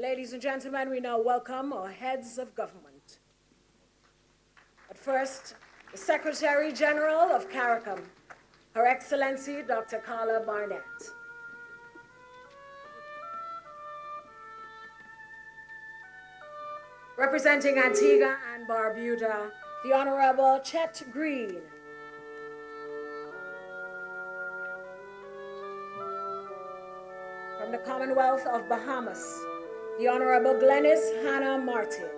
Ladies and gentlemen, we now welcome our heads of government. But first, the Secretary General of CARICOM, Her Excellency Dr. Carla Barnett. Representing Antigua and Barbuda, the Honorable Chet Green. From the Commonwealth of Bahamas, the Honorable Glenys Hannah Martin.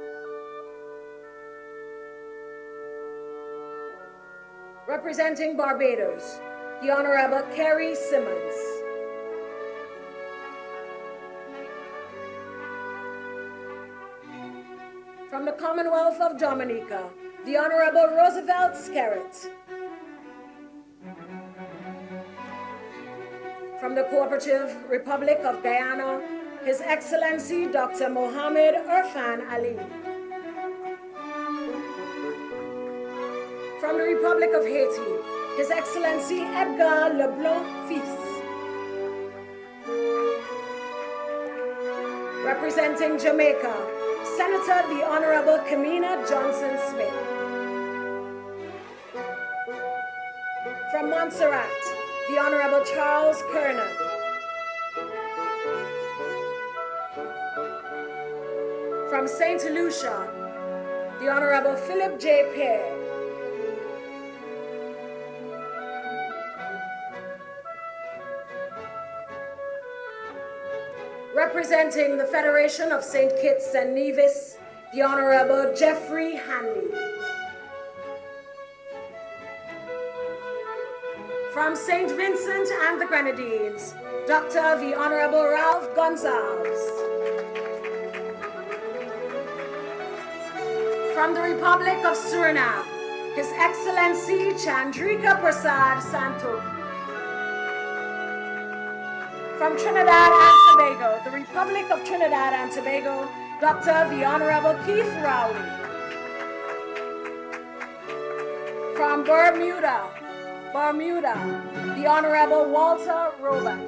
Representing Barbados, the Honorable Kerry Simmons. From the Commonwealth of Dominica, the Honorable Roosevelt Skerritt. From the Cooperative Republic of Guyana, His Excellency Dr. Mohamed Irfan Ali. From the Republic of Haiti, His Excellency Edgar Leblanc Fils. Representing Jamaica, Senator the Honorable Kamina Johnson-Smith. From Montserrat, the Honorable Charles Kernan. From St. Lucia, the Honorable Philip J. Pear. Representing the Federation of St. Kitts and Nevis, the Honorable Jeffrey Hanley. From St. Vincent and the Grenadines, Dr. the Honorable Ralph Gonzalez. From the Republic of Suriname, His Excellency Chandrika Prasad Santokhi. From Trinidad and Tobago, the Republic of Trinidad and Tobago, Dr. the Honorable Keith Rowley. From Bermuda, the Honorable Walter Roban.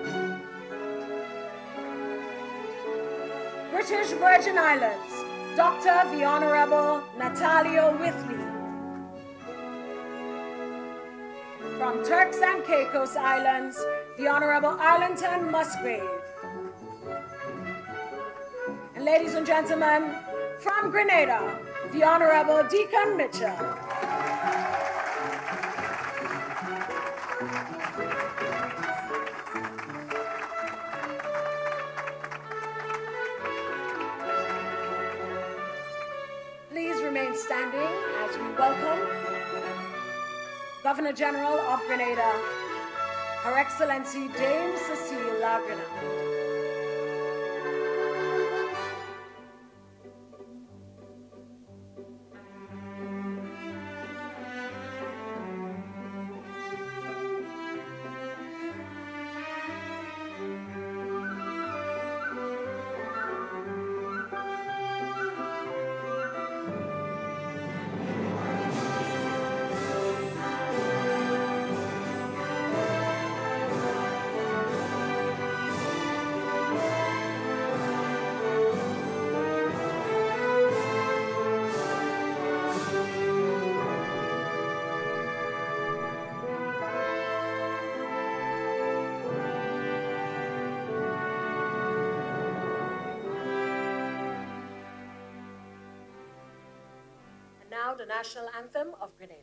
British Virgin Islands, Dr. the Honorable Natalia Withley. From Turks and Caicos Islands, the Honorable Arlington Musgrave. And ladies and gentlemen, from Grenada, the Honorable Deacon Mitchell. Please remain standing as we welcome Governor General of Grenada, Her Excellency Dame Cecile La Grenade. Now the national anthem of Grenada.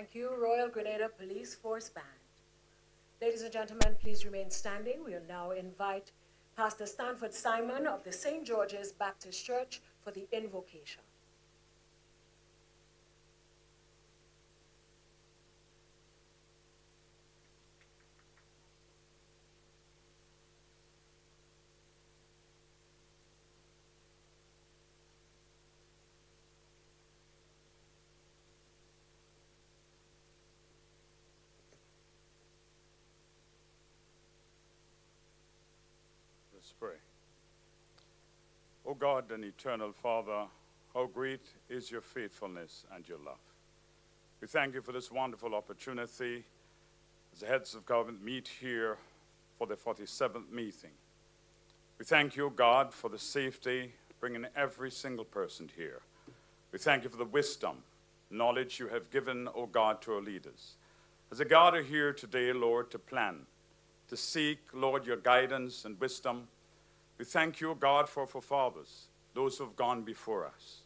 Thank you, Royal Grenada Police Force Band. Ladies and gentlemen, please remain standing. We will now invite Pastor Stanford Simon of the St. George's Baptist Church for the invocation. Let's pray. O God and eternal Father, how great is your faithfulness and your love. We thank you for this wonderful opportunity as the heads of government meet here for the 47th meeting. We thank you, O God, for the safety, bringing every single person here. We thank you for the wisdom, knowledge you have given, O God, to our leaders. As they gather here today, Lord, to plan, to seek, Lord, your guidance and wisdom. We thank you, God, for fathers, those who have gone before us,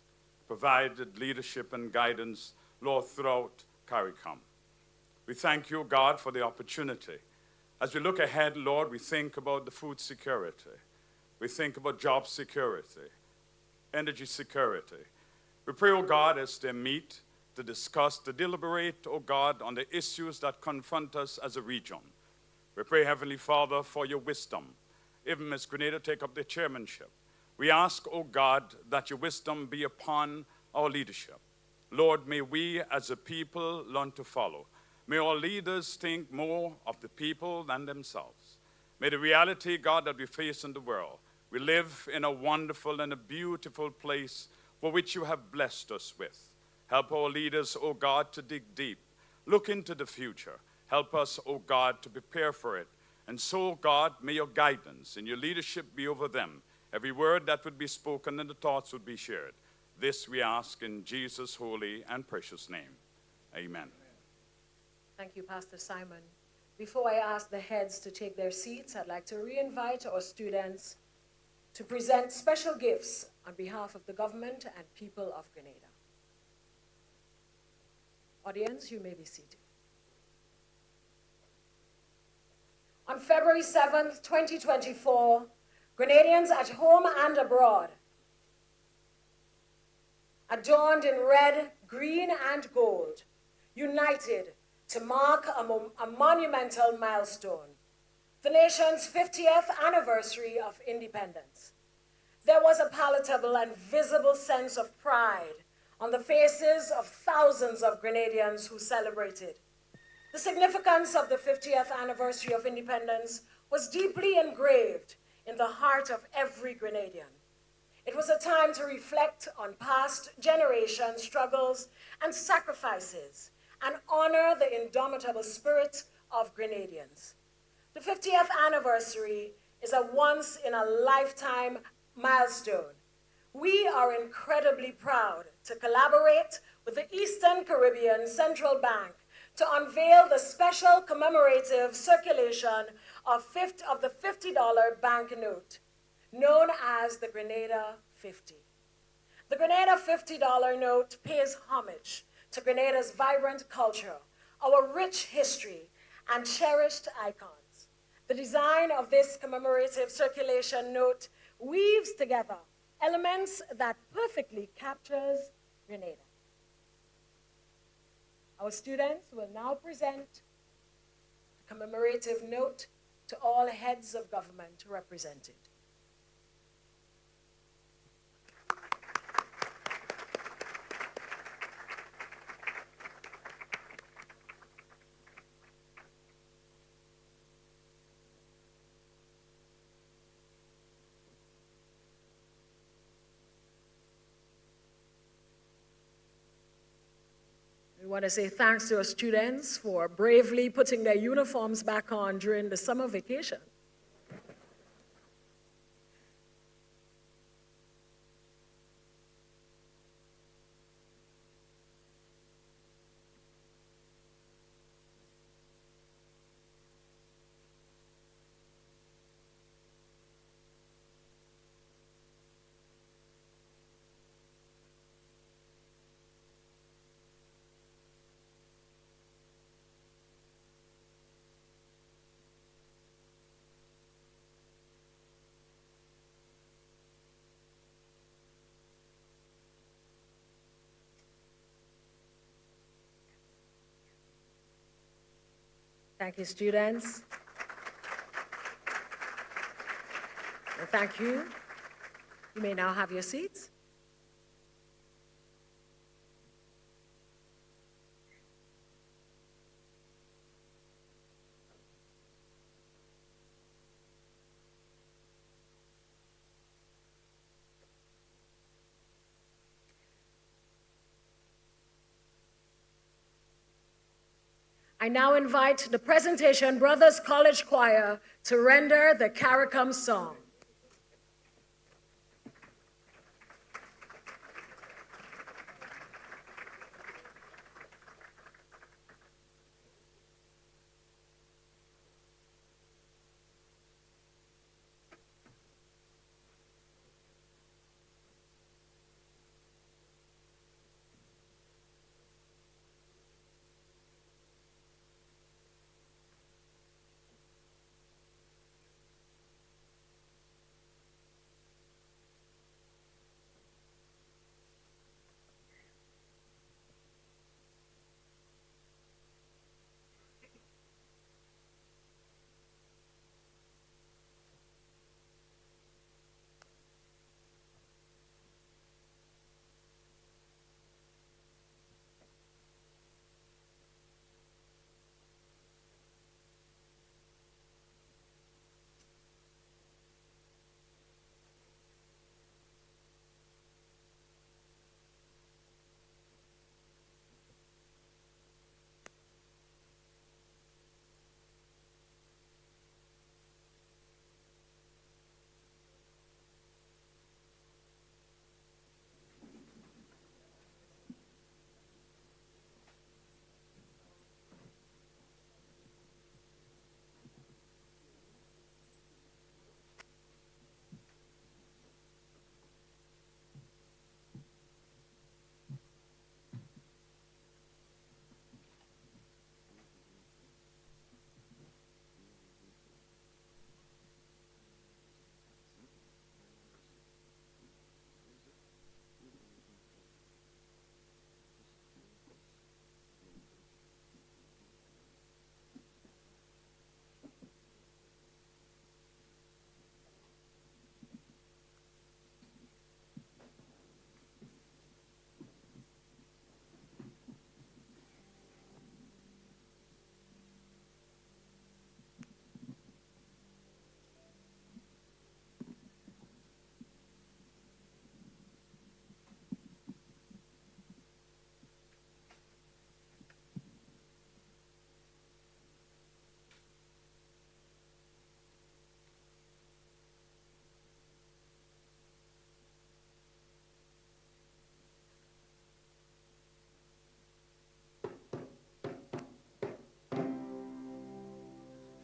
provided leadership and guidance, Lord, throughout CARICOM. We thank you, God, for the opportunity. As we look ahead, Lord, we think about the food security. We think about job security, energy security. We pray, oh God, as they meet to discuss, to deliberate, oh God, on the issues that confront us as a region. We pray, Heavenly Father, for your wisdom. Even Ms. Grenada take up the chairmanship. We ask, O God, that your wisdom be upon our leadership. Lord, may we as a people learn to follow. May our leaders think more of the people than themselves. May the reality, God, that we face in the world, we live in a wonderful and a beautiful place for which you have blessed us with. Help our leaders, O God, to dig deep, look into the future. Help us, O God, to prepare for it. And so, God, may your guidance and your leadership be over them. Every word that would be spoken and the thoughts would be shared. This we ask in Jesus' holy and precious name. Amen. Thank you, Pastor Simon. Before I ask the heads to take their seats, I'd like to re-invite our students to present special gifts on behalf of the government and people of Grenada. Audience, you may be seated. On February 7th, 2024, Grenadians at home and abroad, adorned in red, green, and gold, united to mark a monumental milestone, the nation's 50th anniversary of independence. There was a palatable and visible sense of pride on the faces of thousands of Grenadians who celebrated. The significance of the 50th anniversary of independence was deeply engraved in the heart of every Grenadian. It was a time to reflect on past generation struggles and sacrifices and honor the indomitable spirit of Grenadians. The 50th anniversary is a once-in-a-lifetime milestone. We are incredibly proud to collaborate with the Eastern Caribbean Central Bank to unveil the special commemorative circulation of the $50 banknote, known as the Grenada 50. The Grenada $50 note pays homage to Grenada's vibrant culture, our rich history, and cherished icons. The design of this commemorative circulation note weaves together elements that perfectly captures Grenada. Our students will now present a commemorative note to all heads of government represented. We want to say thanks to our students for bravely putting their uniforms back on during the summer vacation. Thank you, students. And thank you. You may now have your seats. I now invite the Presentation Brothers College Choir to render the CARICOM song.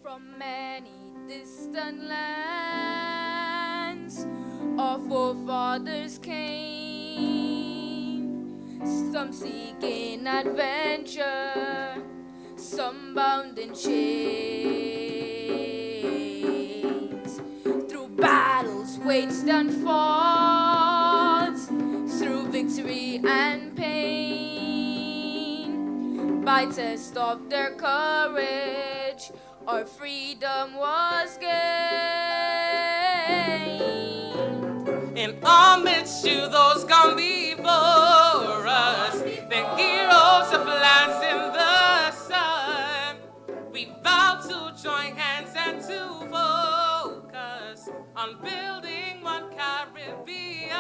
From many distant lands our forefathers came, some seeking adventure, some bound in chains. Through battles waged and fought, through victory and pain, by test of their courage, our freedom was gained. In homage to those gone before us, the heroes of lands in the sun, we vow to join hands and to focus on building one Caribbean.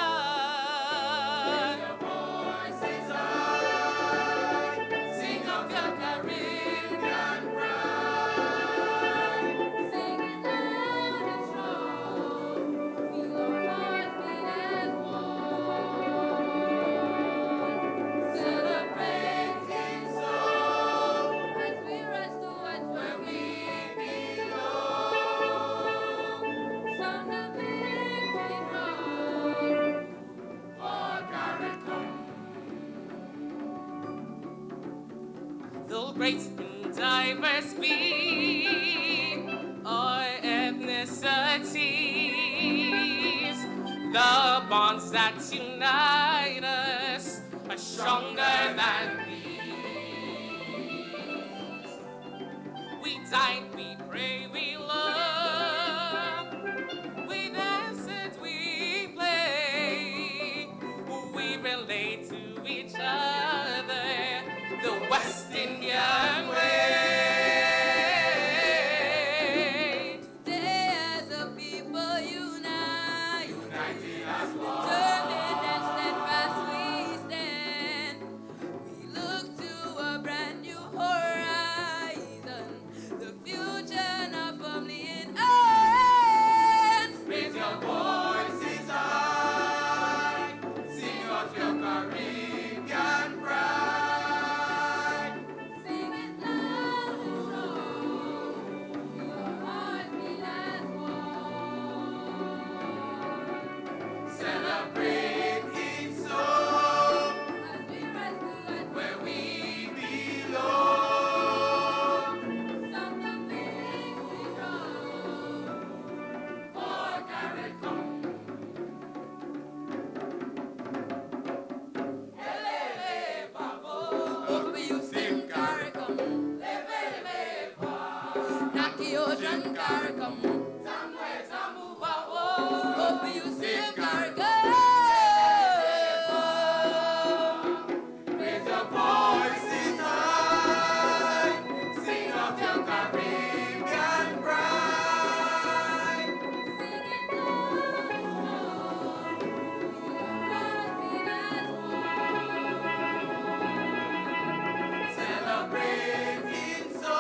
Your voices high, sing of your Caribbean pride. Sing it loud and strong, feel our hearts beat as one. Celebrating song as we rise towards where we belong. Sound of victory drum for CARICOM. Though great and diverse be our ethnicities, the bonds that unite us are stronger than these. We tide we pray we love. We dance it, we play. We relate to each other the West Indian way. Today as a people unite, United as one. determined and steadfast we stand. We look to a brand new horizon, the future not firmly in hands. Raise your voices high, sing of your Caribbean pride. Sing it loud and strong, your heart beat as one. Celebrate in song As we rise to life, where we belong. sound the victory drum. For CARICOM. Over you sing CARICOM, knock the ocean CARICOM. Over you sing CARICOM. Raise your voices high, sing of your Caribbean pride. Sing it loud, your heart beat as one. Celebrate in song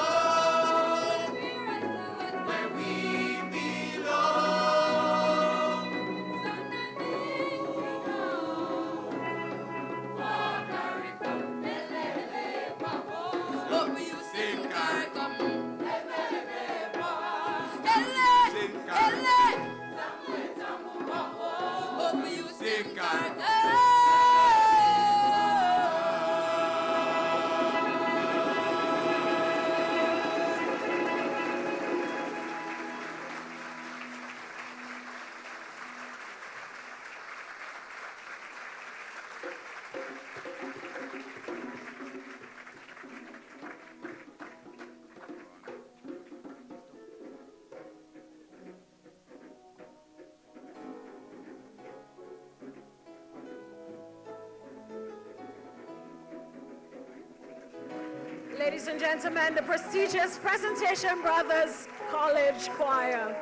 We rise to life, where we belong. sound the victory drum. For CARICOM. Over you sing CARICOM. Sing Over you sing CARICOM. Ladies and gentlemen, the prestigious Presentation Brothers College Choir.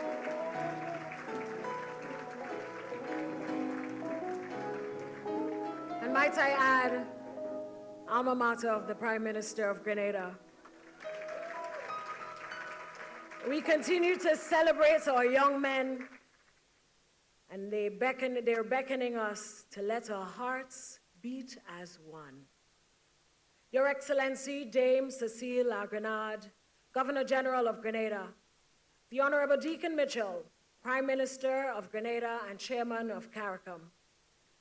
And might I add, alma mater of the Prime Minister of Grenada. We continue to celebrate our young men, and they're beckoning us to let our hearts beat as one. Your Excellency, Dame Cecile Lagrenade, Governor General of Grenada, the Honorable Deacon Mitchell, Prime Minister of Grenada and Chairman of CARICOM,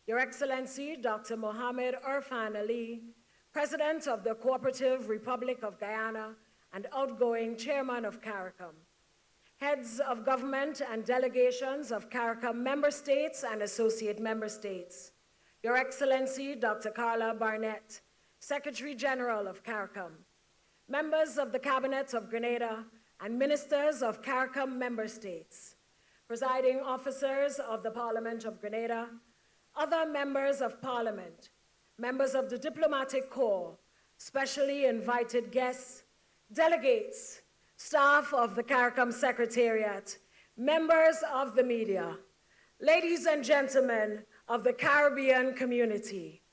Your Excellency, Dr. Mohammed Irfan Ali, President of the Cooperative Republic of Guyana and outgoing Chairman of CARICOM, heads of government and delegations of CARICOM member states and associate member states, Your Excellency, Dr. Carla Barnett, Secretary General of CARICOM, members of the Cabinet of Grenada and ministers of CARICOM member states, presiding officers of the Parliament of Grenada, other members of Parliament, members of the Diplomatic Corps, specially invited guests, delegates, staff of the CARICOM Secretariat, members of the media, ladies and gentlemen of the Caribbean community,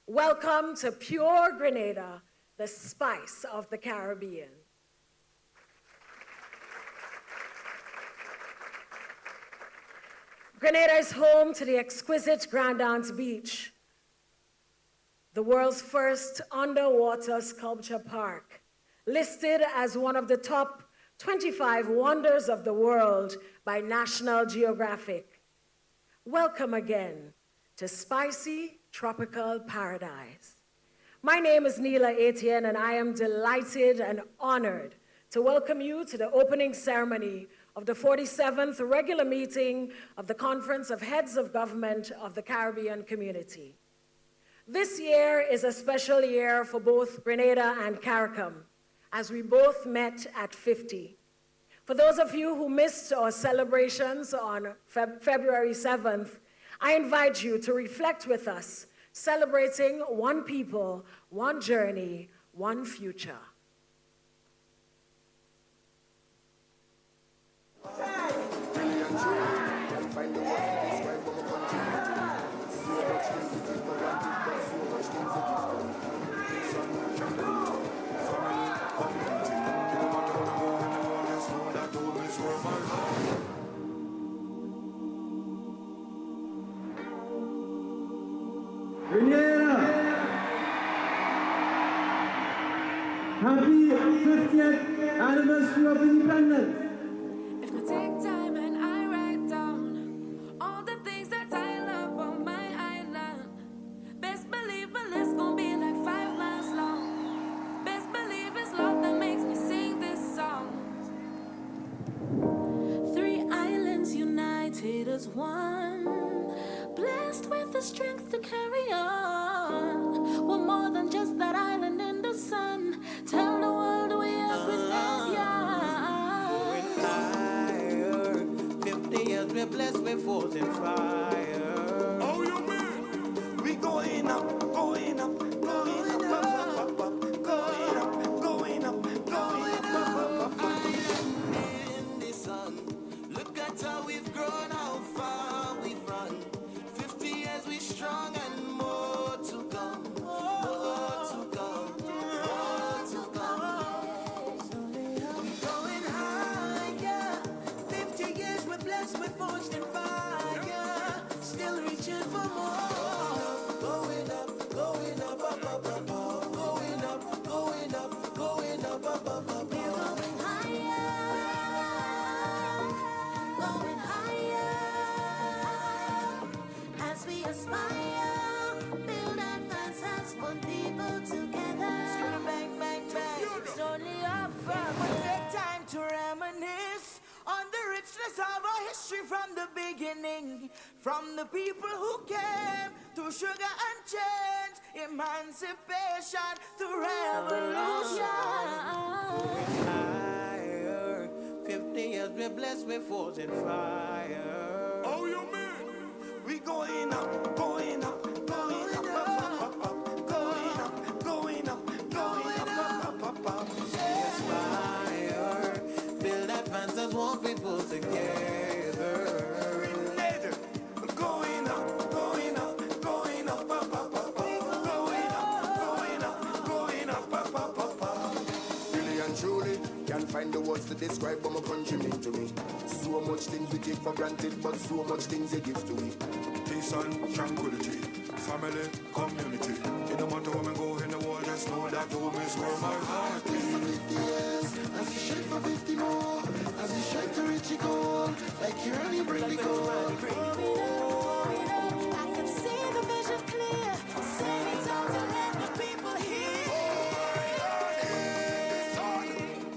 welcome to Pure Grenada, the spice of the Caribbean. Grenada is home to the exquisite Grand Anse Beach, the world's first underwater sculpture park, listed as one of the top 25 wonders of the world by National Geographic. Welcome again to Spicy Tropical Paradise. My name is Neela Etienne, and I am delighted and honored to welcome you to the opening ceremony of the 47th regular meeting of the Conference of Heads of Government of the Caribbean Community. This year is a special year for both Grenada and CARICOM, as we both met at 50. For those of you who missed our celebrations on February 7th, I invite you to reflect with us, celebrating one people, one journey, one future. Happy 50th anniversary of independence. If I take time and I write down all the things that I love on my island, best believe my list gon' be like 5 miles long. Best believe it's love that makes me sing this song. 3 islands united as one, blessed with the strength to carry on. We're more than just that island in the sun. Tell the world we are Grenadian. 50 years we're blessed with force and fire. Oh, you mean? We going up, going up, going up, up, up, up, going up, going up, going up, up, up. In the sun, look at how we've grown, how far we've run. 50 years we strong and more to come, more to come, more to come. I'm going higher. 50 years we're blessed with forged in fire. Still reaching for more. Going up, going up, up, up, up, up. Going up, going up, going up, up, up, up, up. We're going higher, as we aspire. Build advances, one people together. Bang, bang, bang. It's only up from We take time to reminisce on the richness of our history from the beginning. From the people who came through sugar and chains, emancipation to revolution. Higher. 50 years we're blessed with force and fire. Oh, you mean? We going up, going up, going up, up, up, up, up, going up, going up, going up, up, up, up, up. Aspire, build advances, one people together. Going up, going up, going up, up, up, up, up. Going up, going up, going up, up, up, up, up. Really and truly, can't find the words to describe what my country mean to me. So much things we take for granted, but so much things they give to me. Peace and tranquility, family, community. In no matter where we go in the world, just know that home is where my heart is. 50 years, as you shake for 50 more, as you shake to reach your goal, like you're only bring the goal. I can see the vision clear. Sing it out to let the people hear.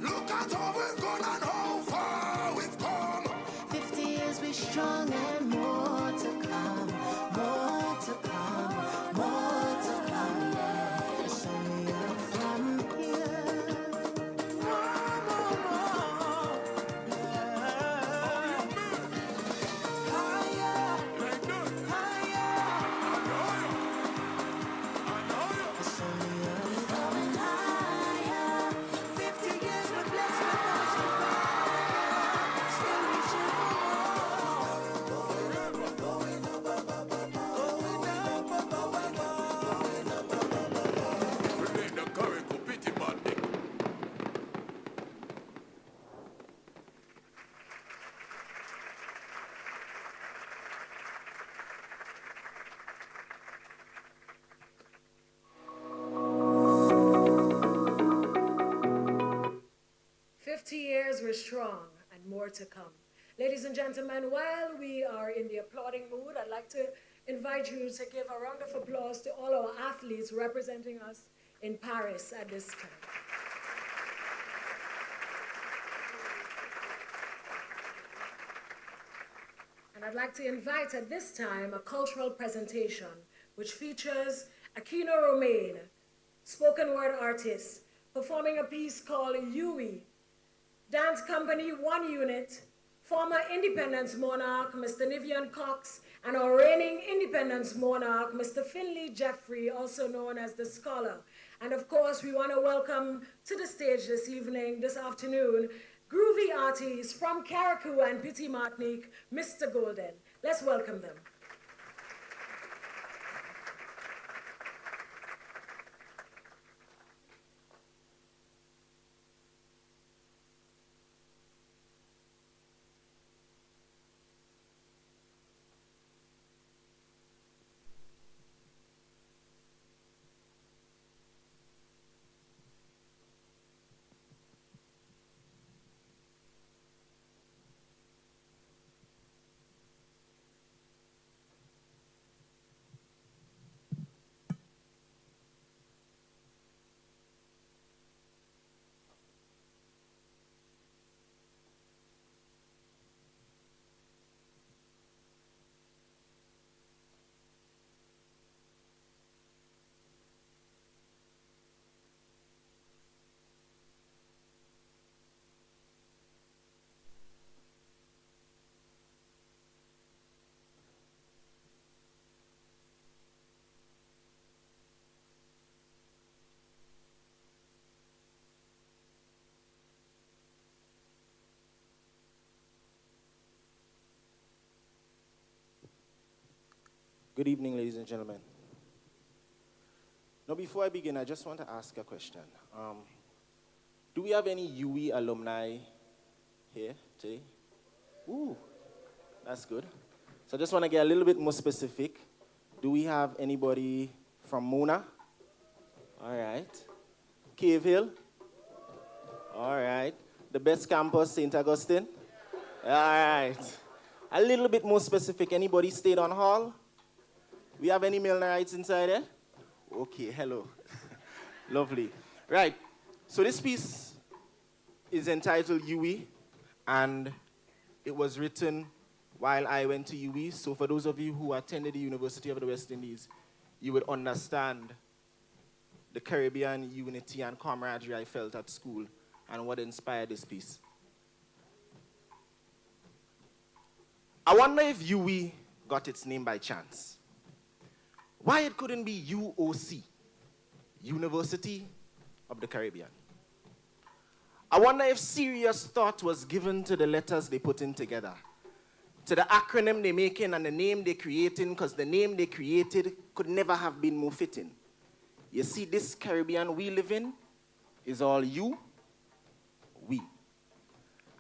Look at how we've gone and how far we've come. 50 years we strong and more to come, more to come, more to come. It's only up from here. More, more, more. Higher, Like that, higher. It's only up from Higher. 50 years we're blessed with fortune fire. Still reaching for more. Going up, up, up, up, up. Going up, up, up, up, up. Going up, up, up, up, up. remain the CARICOM pity man. 50 years, we're strong, and more to come. Ladies and gentlemen, while we are in the applauding mood, I'd like to invite you to give a round of applause to all our athletes representing us in Paris at this time. And I'd like to invite at this time a cultural presentation which features Aquino Romaine, spoken word artist, performing a piece called Yui. Dance Company 1 Unit, former Independence Monarch, Mr. Nivian Cox, and our reigning Independence Monarch, Mr. Finley Jeffrey, also known as the Scholar. And of course, we want to welcome to the stage this evening, this afternoon, groovy artists from Kòrsou and Petit Martinique, Mr. Golden. Let's welcome them. Good evening, ladies and gentlemen. Now, before I begin, I just want to ask a question. Do we have any UE alumni here today? Ooh, that's good. So I just want to get a little bit more specific. Do we have anybody from Mona? All right. Cave Hill? All right. The best campus, St. Augustine? All right. A little bit more specific. Anybody stayed on hall? We have any Milnerites inside there? Okay, hello. Lovely. Right, so this piece is entitled UE, and it was written while I went to UE. So for those of you who attended the University of the West Indies, you would understand the Caribbean unity and camaraderie I felt at school and what inspired this piece. I wonder if UE got its name by chance. Why it couldn't be UOC, University of the Caribbean? I wonder if serious thought was given to the letters they put in together, to the acronym they making and the name they creating, because the name they created could never have been more fitting. You see, this Caribbean we live in is all you, we.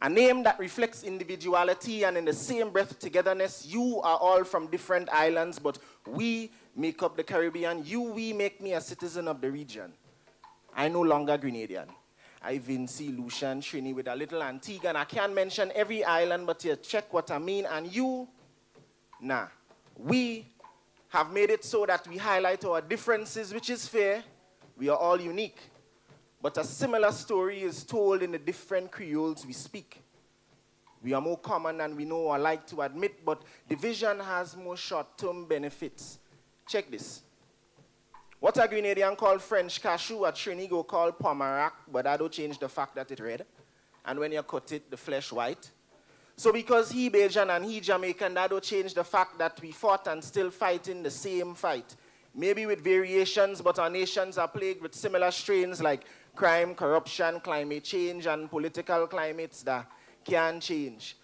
A name that reflects individuality and in the same breath togetherness. You are all from different islands, but we make up the Caribbean. We make me a citizen of the region. I no longer Grenadian. I Vinci, Lucian, Trini with a little Antigua, and I can't mention every island, but you check what I mean. And you, nah. We have made it so that we highlight our differences, which is fair. We are all unique. But a similar story is told in the different Creoles we speak. We are more common than we know or like to admit, but division has more short-term benefits. Check this. What a Grenadian called French cashew, a Trinidad called pomerac, but that don't change the fact that it's red. And when you cut it, the flesh white. So because he Bajan and he Jamaican, that don't change the fact that we fought and still fighting the same fight. Maybe with variations, but our nations are plagued with similar strains like crime, corruption, climate change, and political climates that can change.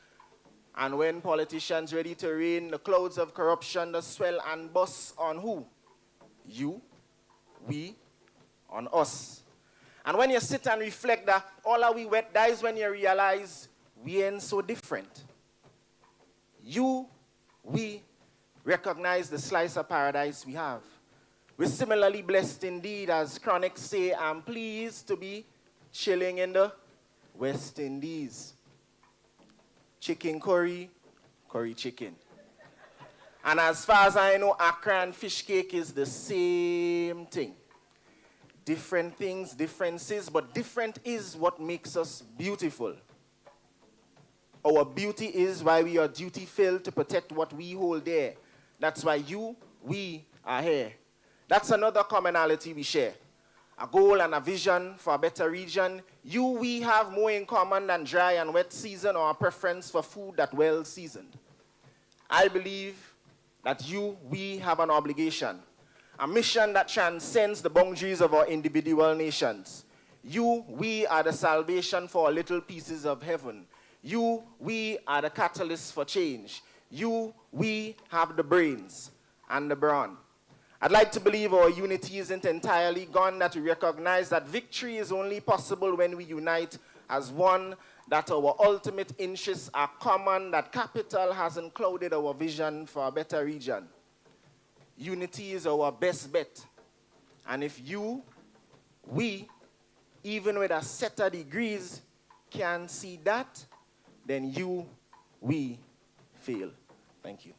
And when politicians ready to reign, the clouds of corruption that swell and bust on who? You, we, on us. And when you sit and reflect that all our we wet dies when you realize we ain't so different. You, we recognize the slice of paradise we have. We're similarly blessed indeed, as chronics say, I'm pleased to be chilling in the West Indies. Chicken curry, curry chicken. And as far as I know, Accra and fish cake is the same thing. Different things, differences, but different is what makes us beautiful. Our beauty is why we are duty-filled to protect what we hold dear. That's why you, we are here. That's another commonality we share. a goal and a vision for a better region, we have more in common than dry and wet season or a preference for food that well seasoned. I believe that we have an obligation, a mission that transcends the boundaries of our individual nations. We are the salvation for little pieces of heaven. We are the catalyst for change. We have the brains and the brawn. I'd like to believe our unity isn't entirely gone, that we recognize that victory is only possible when we unite as one, that our ultimate interests are common, that capital hasn't clouded our vision for a better region. Unity is our best bet. And if we, even with a set of degrees, can see that, then we fail. Thank you.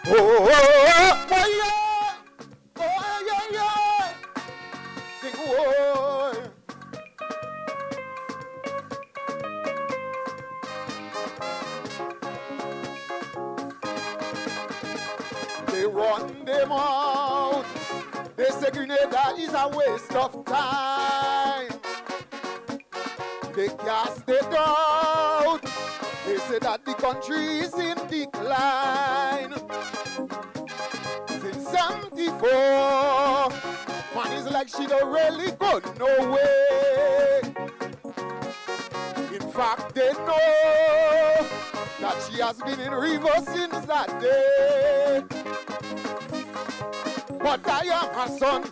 Oh, yeah. Oh, yeah. Sing, oh. They run them out. They say Grenada is a waste of time. They cast it out. They say that the country is in decline. Since 74, man is like she don't really go nowhere. In fact, they know that she has been in reverse since that day. But I am her son,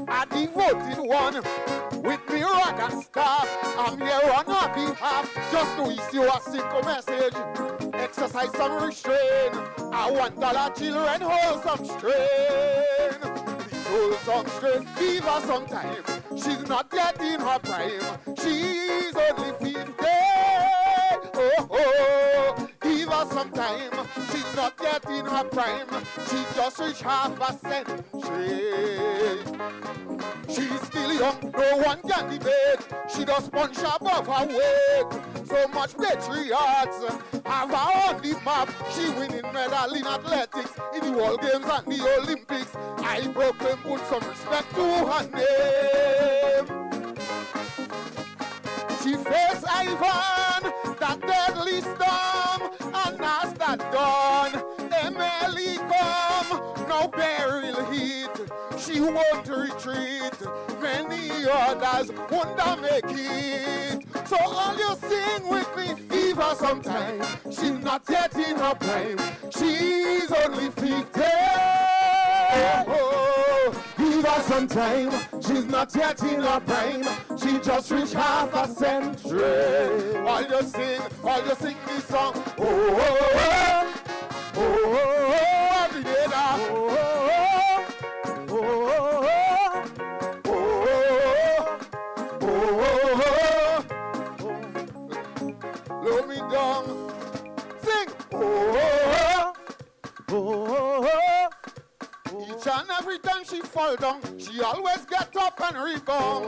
a devoted one. With me rod and staff, I'm here on her behalf, just to issue a simple message. Exercise some restraint. I want all our children hold some strain. Please hold some strain, give her some time. She's not yet in her prime. She's only 50. Oh, oh, give her some time. She's not yet in her prime. She just reached half a century. She's still young, no one can debate. She does punch above her weight. So much patriots have her on the map. She winning medal in athletics, in the World Games and the Olympics. I broke and put some respect to her name. She faced Ivan, that deadly storm, and as that dawn, Emily come, no peril heat. She won't retreat, many others won't make it. So all you sing with me, give her some time. She's not yet in her prime, she's only 50. Oh, give her some time, she's not yet in her prime. She just reached half a century. All you sing this song. Oh, oh, oh, oh, oh, oh, every day now. Oh, oh, oh, oh, oh, oh, oh, oh, blow me down. Sing. Oh, oh, oh, oh. Each and every time she fall down, she always get up and rebound.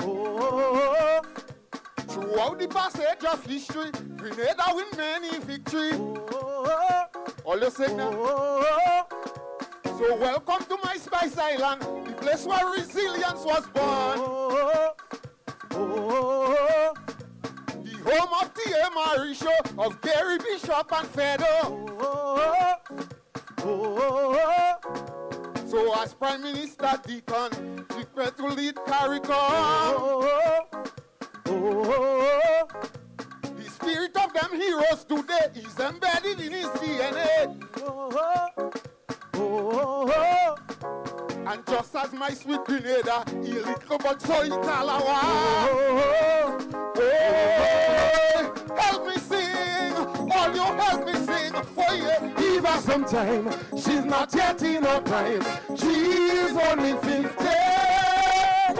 Oh, throughout the passage of history, Grenada win many victory. All you sing now. So welcome to my Spice Island, the place where resilience was born. The home of T.A. Marisho, of Gary Bishop and Fedo. So as Prime Minister Deacon, prepare to lead CARICOM. The spirit of them heroes today is embedded in his DNA. And just as my sweet Grenada, he little but so italawa. Help me sing, all you help me sing. Oh yeah, give her some time. She's not yet in her prime. She's only 50.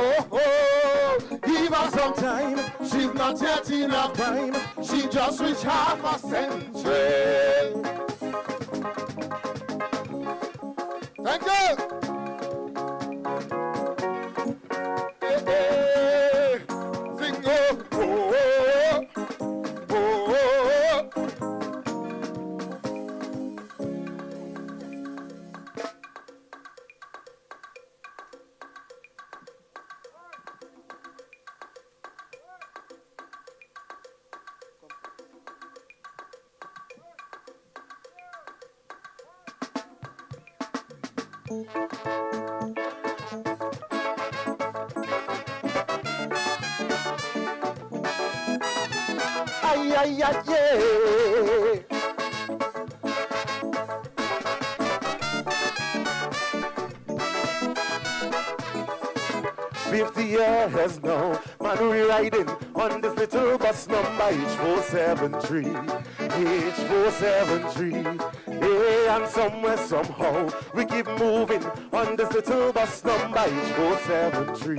Oh, oh, give her some time. She's not yet in her prime. She just reached half a century. Thank you. Hey, hey. Sing, oh, oh, oh, oh, oh. Ay, ay, ay, yeah. 50 years now, man, we riding on this little bus number H473, H473. Yeah, and somewhere, somehow, we keep moving on this little bus number H473,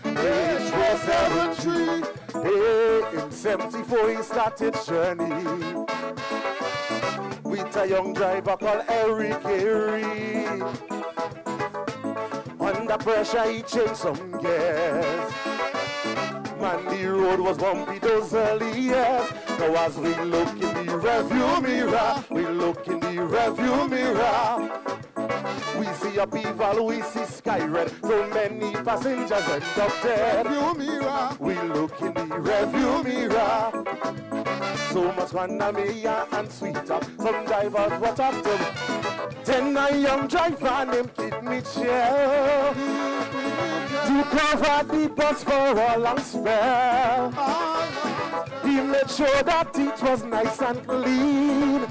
H473. Yeah, in 74 he started journey. with a young driver called Eric Gary. Under pressure, he changed some gears. Man, the road was bumpy those early years. Now as we look in the rearview mirror, we look in the rearview mirror. We see a people, we see sky red. So many passengers end up dead. Rearview mirror. We look in the rearview mirror. So much Panamia and sweeter. Some drivers were talked to. Then a young driver named Kid Mitchell to cover the bus for a long spell. He made sure that it was nice and clean,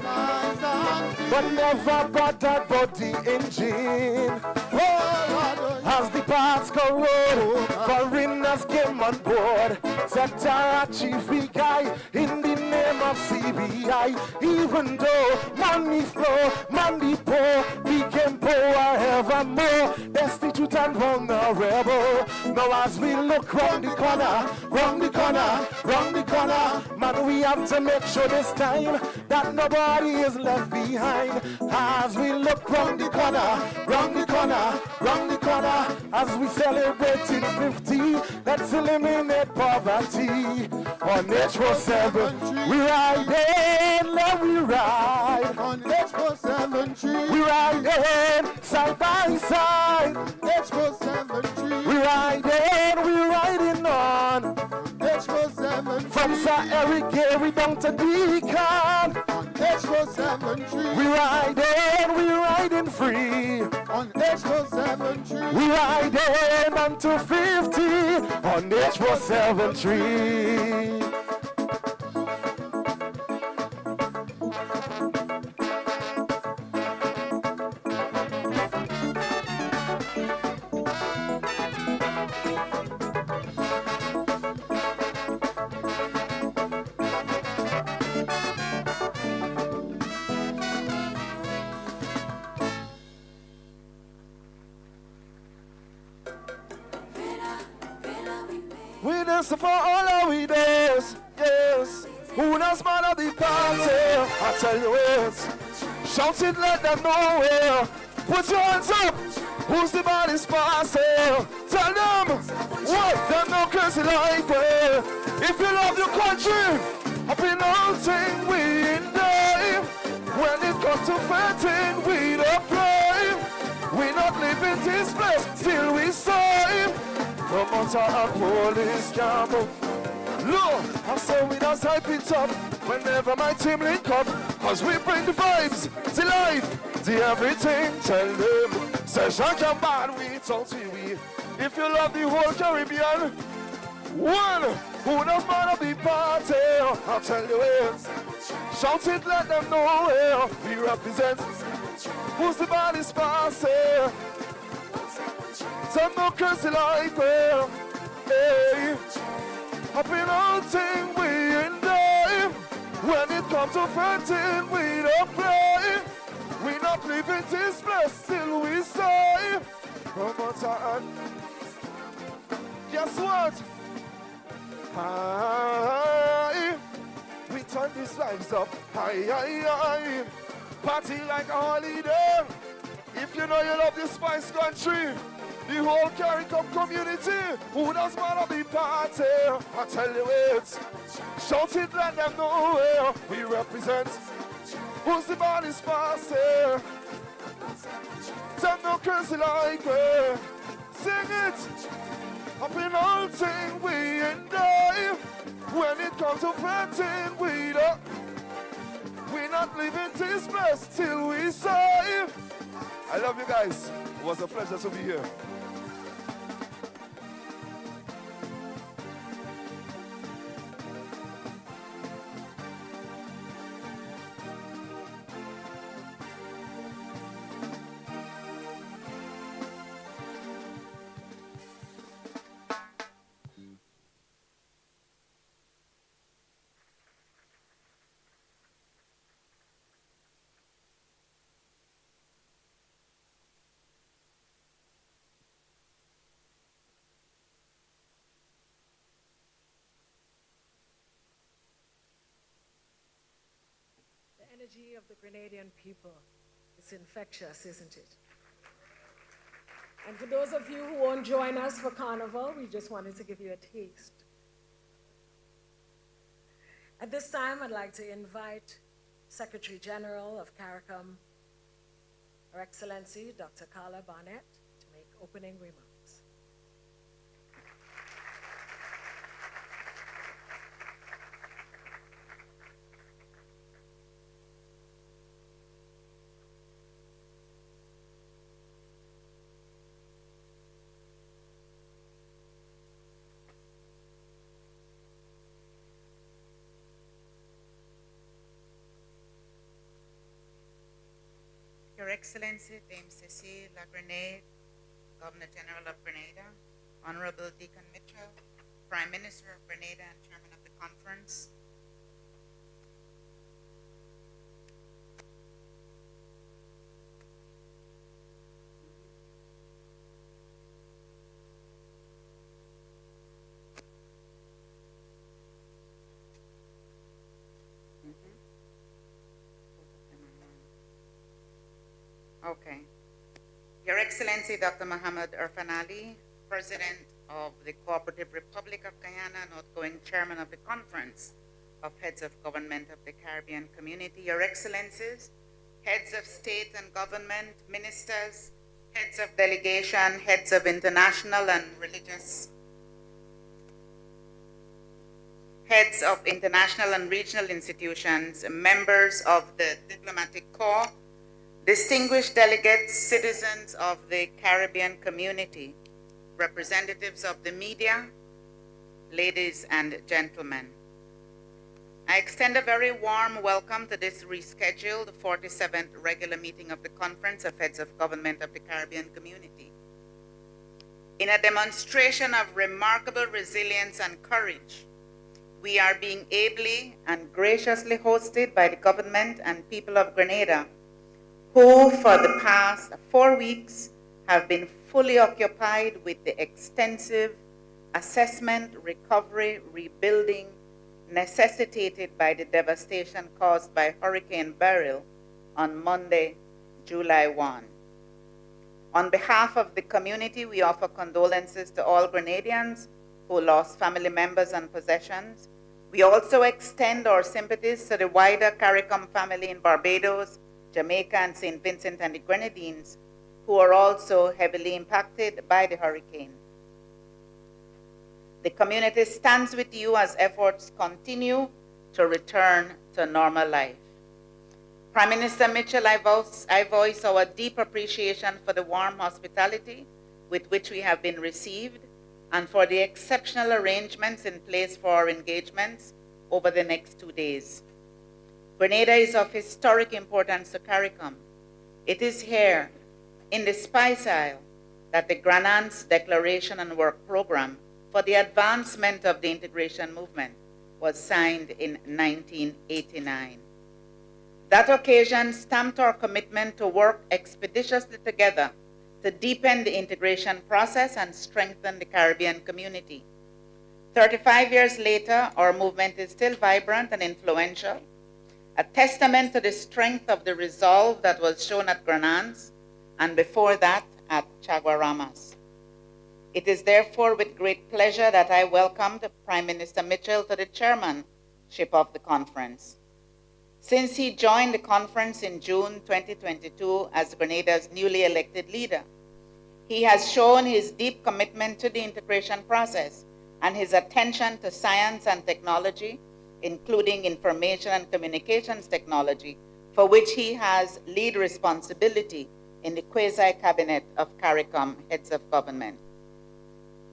but never bothered about the engine. As the parts corrode, foreigners came on board. Set a chief guy in the name of CBI. Even though money flow, money poor, became poor evermore, destitute and vulnerable. Now as we look round the corner, round the corner, round the corner, man, we have to make sure this time that nobody is left behind. As we look round the corner, round the corner, round the corner, as we celebrate in 50, let's eliminate poverty. On H47, we ride in, let we ride. On H47, we ride in, side by side. H47, we ride in, we riding on. H47, from Sir Eric Gary down to Deacon. On H47, we ride in, we riding free. On H47, we ride in unto 50. On H47. We dance for all our leaders, yes. Who knows man of the party? I tell you it. Shout it, let them know it. Put your hands up. Who's the body's passing? Tell them what them no crazy like it. If you love your country, up in all thing we in there. When it comes to fighting, we don't play. We not leaving this place till we say. Promoter and police can't move. Look, I say we don't hype it up whenever my team link up. Cause we bring the vibes, the life, the everything. Tell them, say Jean bad, we talk to we. If you love the whole Caribbean, one, who knows man of the party? I'll tell you it. Shout it, let them know it. We represent. Who's the body's passing? Some no crazy like well, hey. Up in all thing we in there. When it comes to fighting, we don't play. We not leaving this place till we say. Promoter and guess what? Aye. We turn these lives up. Aye, aye, aye. Party like a holiday. If you know you love this spice country, the whole CARICOM community, who does wanna be party? I tell you it. Shout it, let them know it. We represent. Who's the body's passing? Them no crazy like me. Sing it. Up in all thing we in there. When it comes to fighting, we don't. We not leaving this place till we say. I love you guys. It was a pleasure to be here. energy of the Grenadian people. It's infectious, isn't it? And for those of you who won't join us for Carnival, we just wanted to give you a taste. At this time, I'd like to invite Secretary General of CARICOM, Her Excellency Dr. Carla Barnett, to make opening remarks. Your Excellency, Dame Cecile La Grenade, Governor General of Grenada, Honorable Deacon Mitchell, Prime Minister of Grenada and Chairman of the Conference, Okay. Your Excellency, Dr. Mohammed Irfan Ali, President of the Cooperative Republic of Guyana and outgoing Chairman of the Conference of Heads of Government of the Caribbean Community, Your Excellencies, Heads of State and Government, Ministers, Heads of Delegation, Heads of International and Religious, Heads of International and Regional Institutions, Members of the Diplomatic Corps, distinguished delegates, citizens of the Caribbean community, representatives of the media, ladies and gentlemen. I extend a very warm welcome to this rescheduled 47th regular meeting of the Conference of Heads of Government of the Caribbean Community. In a demonstration of remarkable resilience and courage, we are being ably and graciously hosted by the government and people of Grenada, who for the past 4 weeks have been fully occupied with the extensive assessment, recovery, rebuilding necessitated by the devastation caused by Hurricane Beryl on Monday, July 1. On behalf of the community, we offer condolences to all Grenadians who lost family members and possessions. We also extend our sympathies to the wider CARICOM family in Barbados, Jamaica, and St. Vincent and the Grenadines, who are also heavily impacted by the hurricane. The community stands with you as efforts continue to return to normal life. Prime Minister Mitchell, I voice our deep appreciation for the warm hospitality with which we have been received and for the exceptional arrangements in place for our engagements over the next 2 days. Grenada is of historic importance to CARICOM. It is here, in the Spice Isle, that the Granance Declaration and Work Program for the advancement of the integration movement was signed in 1989. That occasion stamped our commitment to work expeditiously together to deepen the integration process and strengthen the Caribbean community. 35 years later, our movement is still vibrant and influential, a testament to the strength of the resolve that was shown at Granance and before that at Chaguaramas. It is therefore with great pleasure that I welcome Prime Minister Mitchell to the chairmanship of the conference. Since he joined the conference in June 2022 as Grenada's newly elected leader, he has shown his deep commitment to the integration process and his attention to science and technology, including information and communications technology, for which he has lead responsibility in the quasi-cabinet of CARICOM Heads of Government.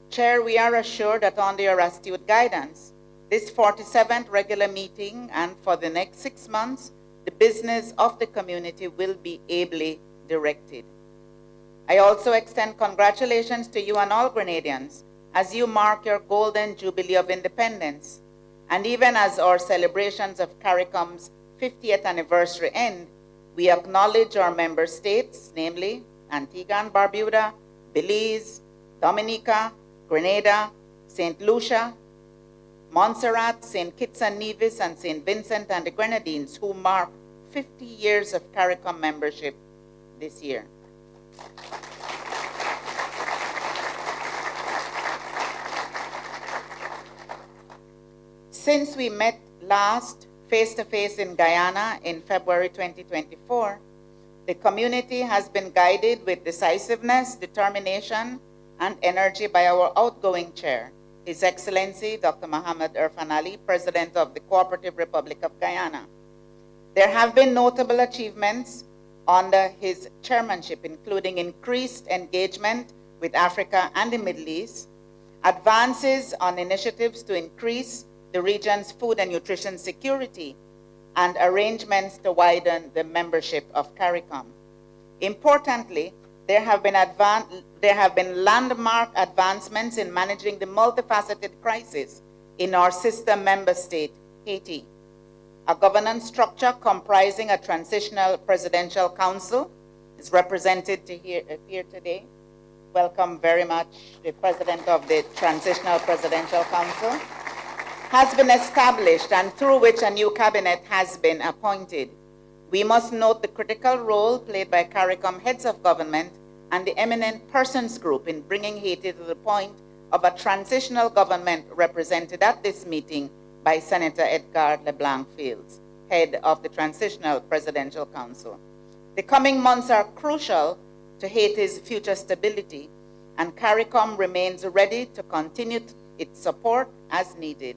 Chair, we are assured that under your astute guidance, this 47th regular meeting and for the next 6 months, the business of the community will be ably directed. I also extend congratulations to you and all Grenadians as you mark your golden jubilee of independence. And even as our celebrations of CARICOM's 50th anniversary end, we acknowledge our member states, namely Antigua and Barbuda, Belize, Dominica, Grenada, St. Lucia, Montserrat, St. Kitts and Nevis, and St. Vincent and the Grenadines, who mark 50 years of CARICOM membership this year. Since we met last face-to-face in Guyana in February 2024, the community has been guided with decisiveness, determination, and energy by our outgoing chair, His Excellency Dr. Mohamed Irfan Ali, President of the Cooperative Republic of Guyana. There have been notable achievements under his chairmanship, including increased engagement with Africa and the Middle East, advances on initiatives to increase the region's food and nutrition security, and arrangements to widen the membership of CARICOM. Importantly, there have been landmark advancements in managing the multifaceted crisis in our sister member state, Haiti. A governance structure comprising a transitional presidential council is represented here today. Welcome very much, the president of the Transitional Presidential Council, has been established and through which a new cabinet has been appointed. We must note the critical role played by CARICOM heads of government and the eminent persons group in bringing Haiti to the point of a transitional government represented at this meeting by Senator Edgar LeBlanc Fields, head of the Transitional Presidential Council. The coming months are crucial to Haiti's future stability, and CARICOM remains ready to continue its support as needed.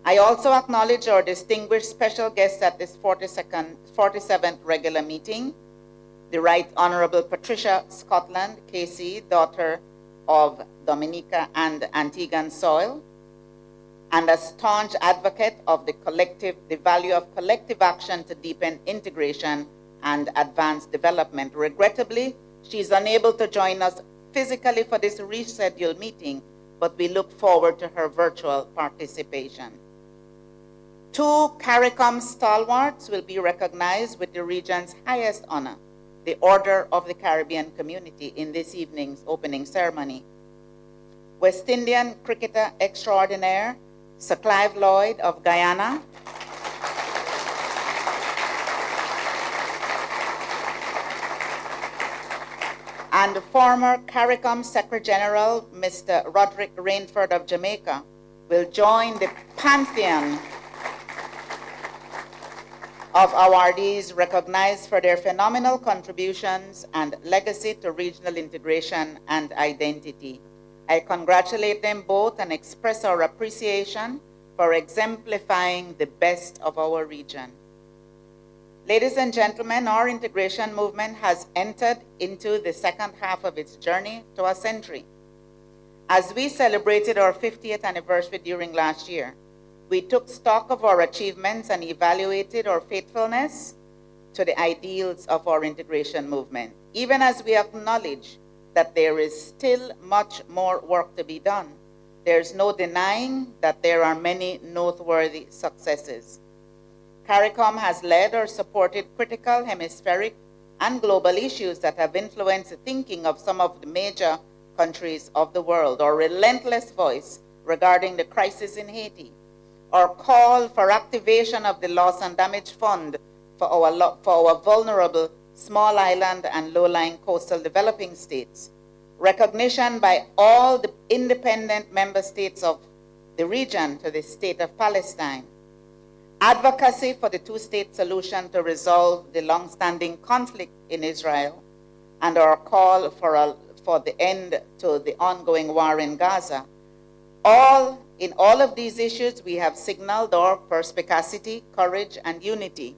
I also acknowledge our distinguished special guests at this 47th regular meeting, the Right Honorable Patricia Scotland, KC, daughter of Dominica and Antiguan soil, and a staunch advocate of the value of collective action to deepen integration and advance development. Regrettably, she is unable to join us physically for this rescheduled meeting, but we look forward to her virtual participation. 2 CARICOM stalwarts will be recognized with the region's highest honor, the Order of the Caribbean Community, in this evening's opening ceremony. West Indian cricketer extraordinaire Sir Clive Lloyd of Guyana, and the former CARICOM Secretary General, Mr. Roderick Rainford of Jamaica, will join the pantheon of awardees recognized for their phenomenal contributions and legacy to regional integration and identity. I congratulate them both and express our appreciation for exemplifying the best of our region. Ladies and gentlemen, our integration movement has entered into the second half of its journey to a century. As we celebrated our 50th anniversary during last year, we took stock of our achievements and evaluated our faithfulness to the ideals of our integration movement, even as we acknowledge that there is still much more work to be done. There's no denying that there are many noteworthy successes. CARICOM has led or supported critical hemispheric and global issues that have influenced the thinking of some of the major countries of the world. Our relentless voice regarding the crisis in Haiti, our call for activation of the Loss and Damage Fund for our vulnerable small island and low-lying coastal developing states, recognition by all the independent member states of the region to the state of Palestine, advocacy for the two-state solution to resolve the long-standing conflict in Israel, and our call for the end to the ongoing war in Gaza. In all of these issues, we have signaled our perspicacity, courage, and unity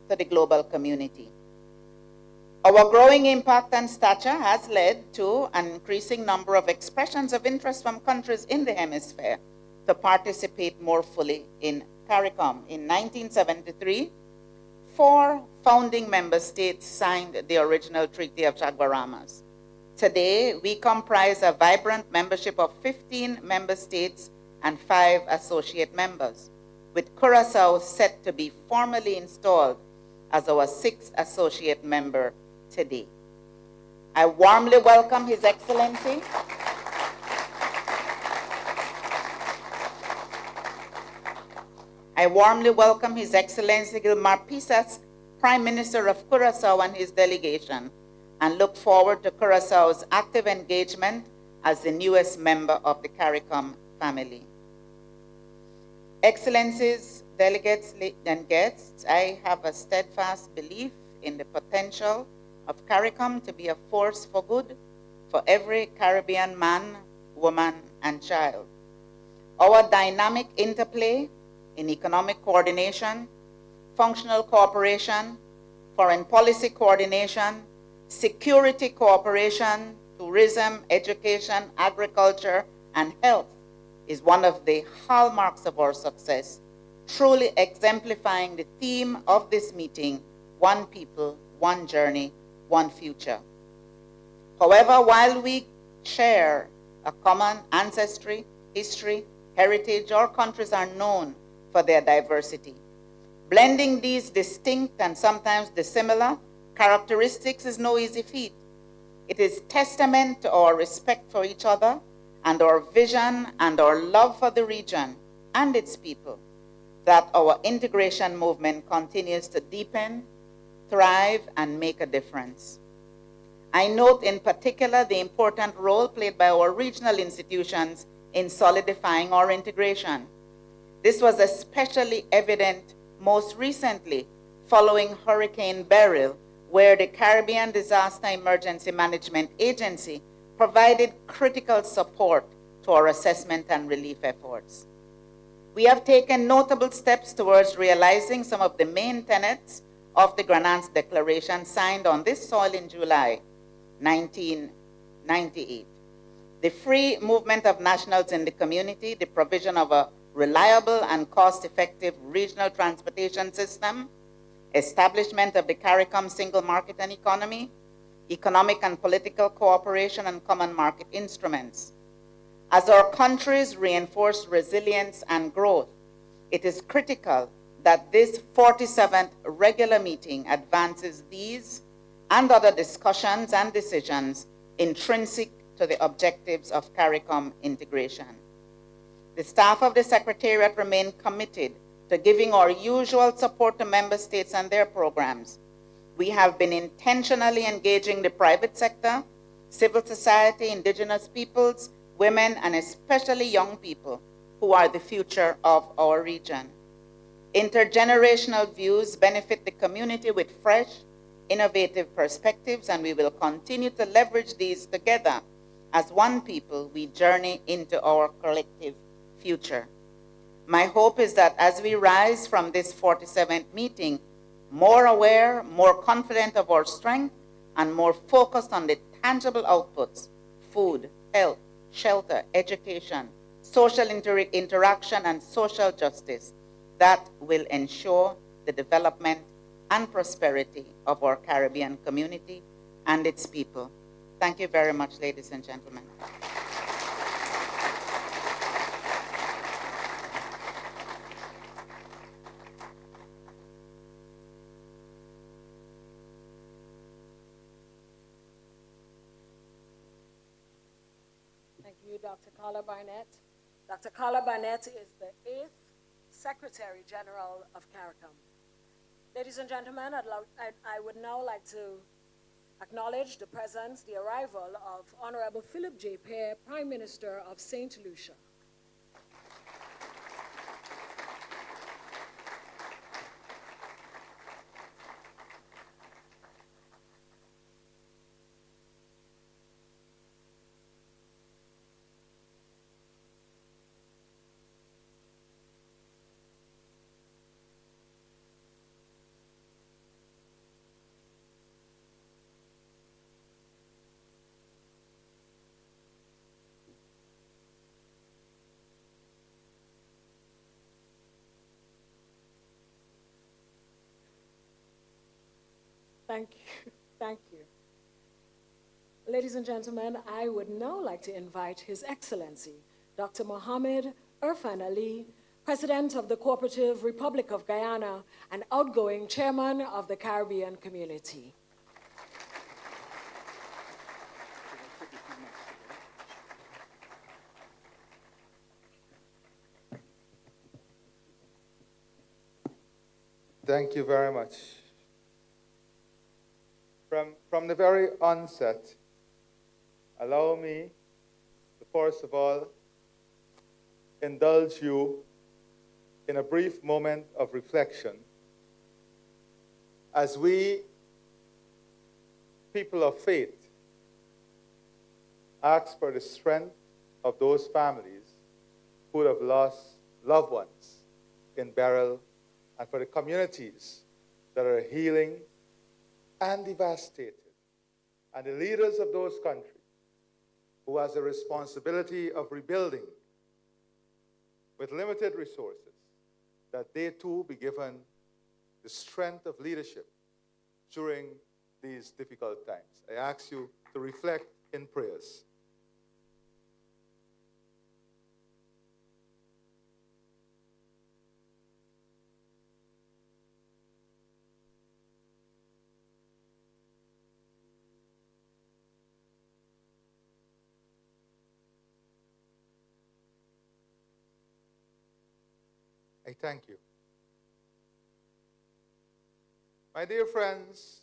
to the global community. Our growing impact and stature has led to an increasing number of expressions of interest from countries in the hemisphere to participate more fully in CARICOM. In 1973, 4 founding member states signed the original Treaty of Chaguaramas. Today, we comprise a vibrant membership of 15 member states and 5 associate members, with Kòrsou set to be formally installed as our 6th associate member today. I warmly welcome His Excellency I warmly welcome His Excellency Gilmar Pisas, Prime Minister of Curaçao and his delegation, and look forward to Curaçao's active engagement as the newest member of the CARICOM family. Excellencies, delegates, and guests, I have a steadfast belief in the potential of CARICOM to be a force for good for every Caribbean man, woman, and child. Our dynamic interplay in economic coordination, functional cooperation, foreign policy coordination, security cooperation, tourism, education, agriculture, and health is one of the hallmarks of our success, truly exemplifying the theme of this meeting, one people, one journey, one future. However, while we share a common ancestry, history, heritage, our countries are known for their diversity. Blending these distinct and sometimes dissimilar characteristics is no easy feat. It is testament to our respect for each other and our vision and our love for the region and its people that our integration movement continues to deepen, thrive, and make a difference. I note in particular the important role played by our regional institutions in solidifying our integration. This was especially evident most recently following Hurricane Beryl, where the Caribbean Disaster Emergency Management Agency provided critical support to our assessment and relief efforts. We have taken notable steps towards realizing some of the main tenets of the Grenance Declaration signed on this soil in July 1998. The free movement of nationals in the community, the provision of a reliable and cost-effective regional transportation system, establishment of the CARICOM single market and economy, economic and political cooperation, and common market instruments. As our countries reinforce resilience and growth, it is critical that this 47th regular meeting advances these and other discussions and decisions intrinsic to the objectives of CARICOM integration. The staff of the Secretariat remain committed to giving our usual support to member states and their programs. We have been intentionally engaging the private sector, civil society, indigenous peoples, women, and especially young people who are the future of our region. Intergenerational views benefit the community with fresh, innovative perspectives, and we will continue to leverage these together. As one people, we journey into our collective future. My hope is that as we rise from this 47th meeting, more aware, more confident of our strength, and more focused on the tangible outputs, food, health, shelter, education, social interaction, and social justice that will ensure the development and prosperity of our Caribbean community and its people. Thank you very much, ladies and gentlemen. Thank you, Dr. Carla Barnett. Dr. Carla Barnett is the 8th Secretary General of CARICOM. Ladies and gentlemen, I would now like to acknowledge the presence, the arrival of Honorable Philip J. Pear, Prime Minister of St. Lucia. Thank you. Thank you. Ladies and gentlemen, I would now like to invite His Excellency, Dr. Mohammed Irfan Ali, President of the Cooperative Republic of Guyana and outgoing Chairman of the Caribbean Community. Thank you very much. From the very onset, allow me to first of all indulge you in a brief moment of reflection as we, people of faith, ask for the strength of those families who have lost loved ones in burial, and for the communities that are healing and devastated, and the leaders of those countries who has the responsibility of rebuilding with limited resources, that they too be given the strength of leadership during these difficult times. I ask you to reflect in prayers. I thank you. My dear friends,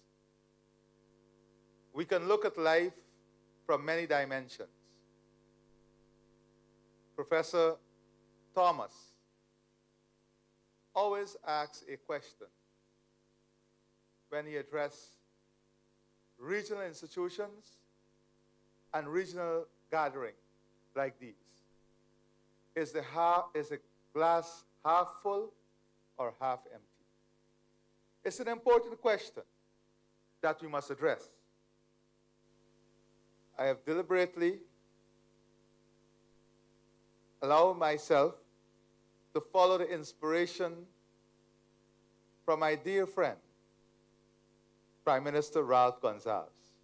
we can look at life from many dimensions. Professor Thomas always asks a question when he addressed regional institutions and regional gatherings like these. Is the glass half full or half empty? It's an important question that we must address. I have deliberately allowed myself to follow the inspiration from my dear friend, Prime Minister Ralph Gonsalves.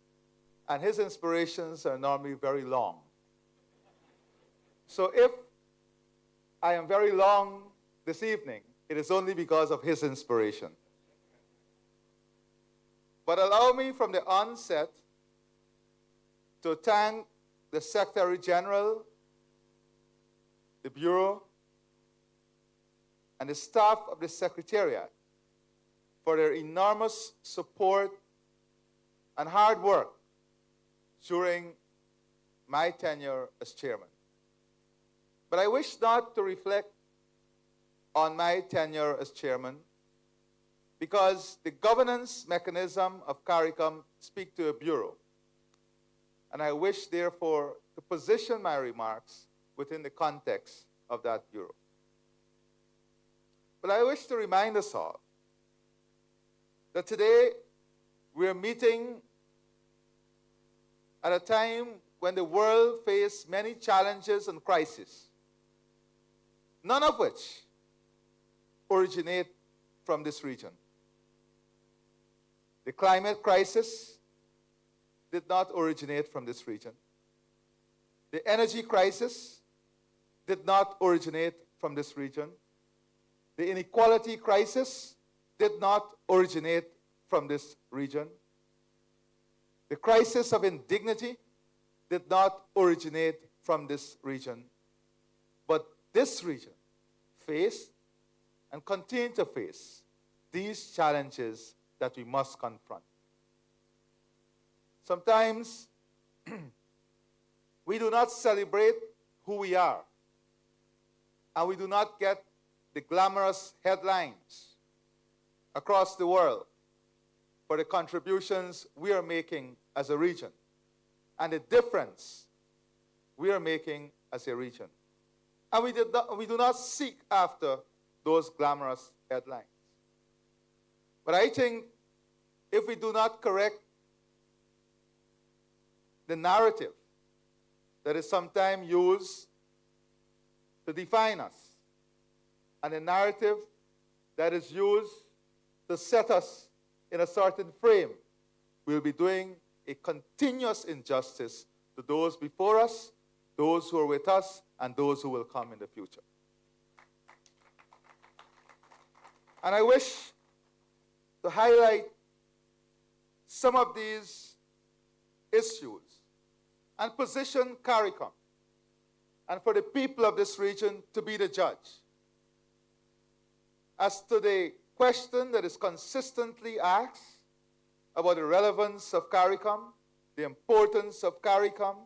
And his inspirations are normally very long. So if I am very long this evening, it is only because of his inspiration. But allow me from the onset to thank the Secretary General, the Bureau, and the staff of the Secretariat for their enormous support and hard work during my tenure as chairman. But I wish not to reflect on my tenure as chairman because the governance mechanism of CARICOM speak to a bureau. And I wish, therefore, to position my remarks within the context of that bureau. But I wish to remind us all that today we are meeting at a time when the world faced many challenges and crises, none of which originate from this region. The climate crisis did not originate from this region. The energy crisis did not originate from this region. The inequality crisis did not originate from this region. The crisis of indignity did not originate from this region. But this region faced and continue to face these challenges that we must confront. Sometimes we do not celebrate who we are, and we do not get the glamorous headlines across the world for the contributions we are making as a region and the difference we are making as a region. And we do not seek after those glamorous headlines. But I think if we do not correct the narrative that is sometimes used to define us, and the narrative that is used to set us in a certain frame, we'll be doing a continuous injustice to those before us, those who are with us, and those who will come in the future. And I wish to highlight some of these issues and position CARICOM and for the people of this region to be the judge as to the question that is consistently asked about the relevance of CARICOM, the importance of CARICOM,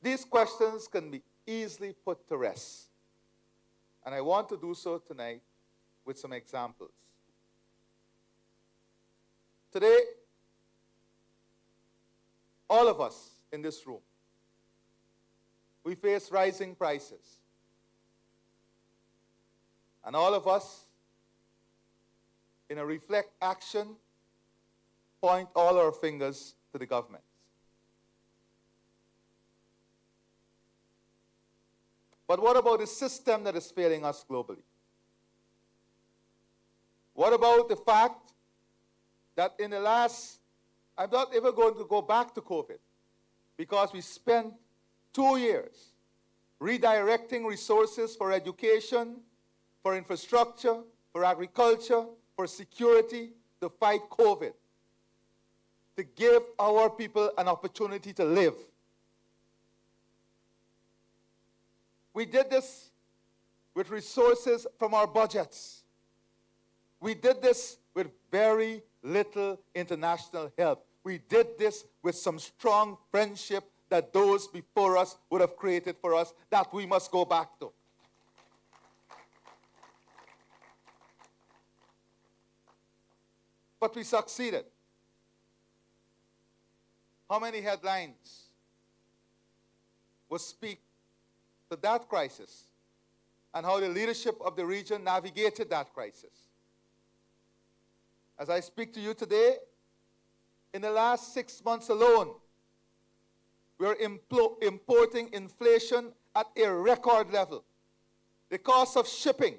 these questions can be easily put to rest. And I want to do so tonight with some examples. Today, all of us in this room, we face rising prices. And all of us, in a reflect action, point all our fingers to the government. But what about the system that is failing us globally? What about the fact that in the last, I'm not ever going to go back to COVID, because we spent 2 years redirecting resources for education, for infrastructure, for agriculture, for security, to fight COVID, to give our people an opportunity to live. We did this with resources from our budgets. We did this with very little international help. We did this with some strong friendship that those before us would have created for us, that we must go back to. But we succeeded. How many headlines will speak to that crisis and how the leadership of the region navigated that crisis? As I speak to you today, in the last 6 months alone, we are importing inflation at a record level. The cost of shipping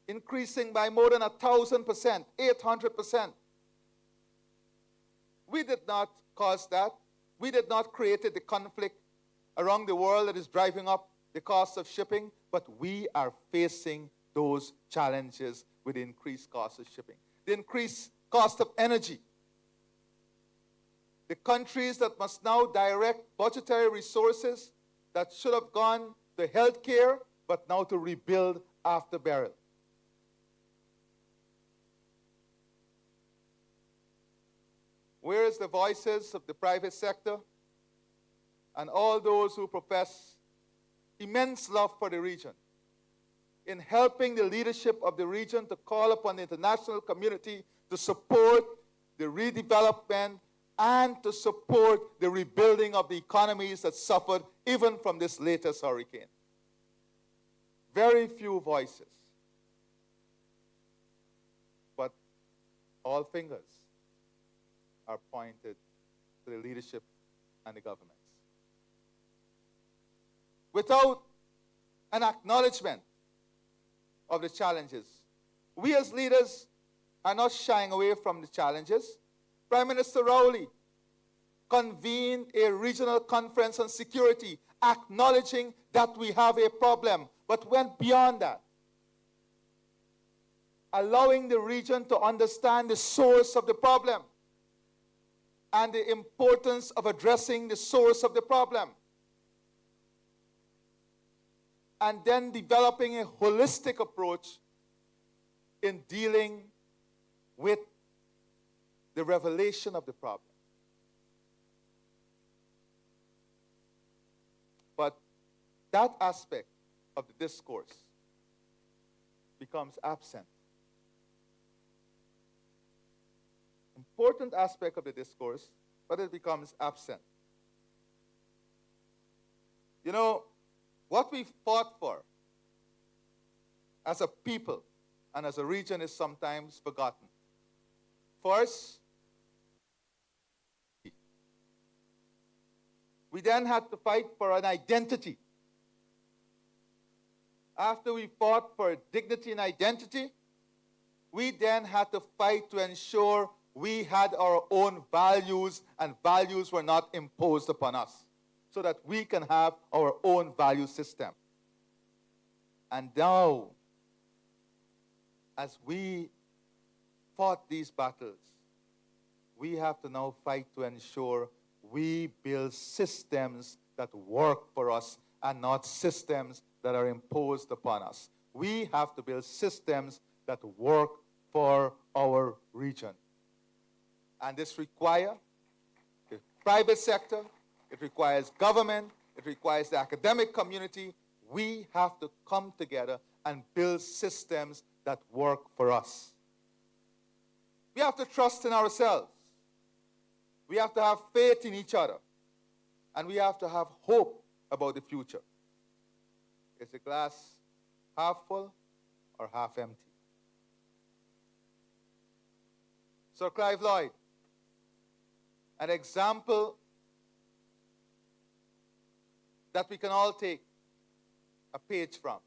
increasing by more than 1,000%, 800%. We did not cause that. We did not create the conflict around the world that is driving up the cost of shipping, but we are facing those challenges with the increased cost of shipping. The increased cost of energy. The countries that must now direct budgetary resources that should have gone to health care, but now to rebuild after burial. Where is the voices of the private sector and all those who profess immense love for the region in helping the leadership of the region to call upon the international community to support the redevelopment and to support the rebuilding of the economies that suffered even from this latest hurricane? Very few voices, but all fingers are pointed to the leadership and the governments. Without an acknowledgement of the challenges, we as leaders are not shying away from the challenges. Prime Minister Rowley convened a regional conference on security, acknowledging that we have a problem, but went beyond that, allowing the region to understand the source of the problem and the importance of addressing the source of the problem, and then developing a holistic approach in dealing with the revelation of the problem. But that aspect of the discourse becomes absent. Important aspect of the discourse, but it becomes absent. You know, what we fought for as a people and as a region is sometimes forgotten. First, we then had to fight for an identity. After we fought for dignity and identity, we then had to fight to ensure we had our own values and values were not imposed upon us, so that we can have our own value system. And now, as we fought these battles, we have to now fight to ensure we build systems that work for us and not systems that are imposed upon us. We have to build systems that work for our region. And this requires the private sector, it requires government, it requires the academic community. We have to come together and build systems that work for us. We have to trust in ourselves. We have to have faith in each other. And we have to have hope about the future. Is the glass half full or half empty? Sir Clive Lloyd, an example that we can all take a page from.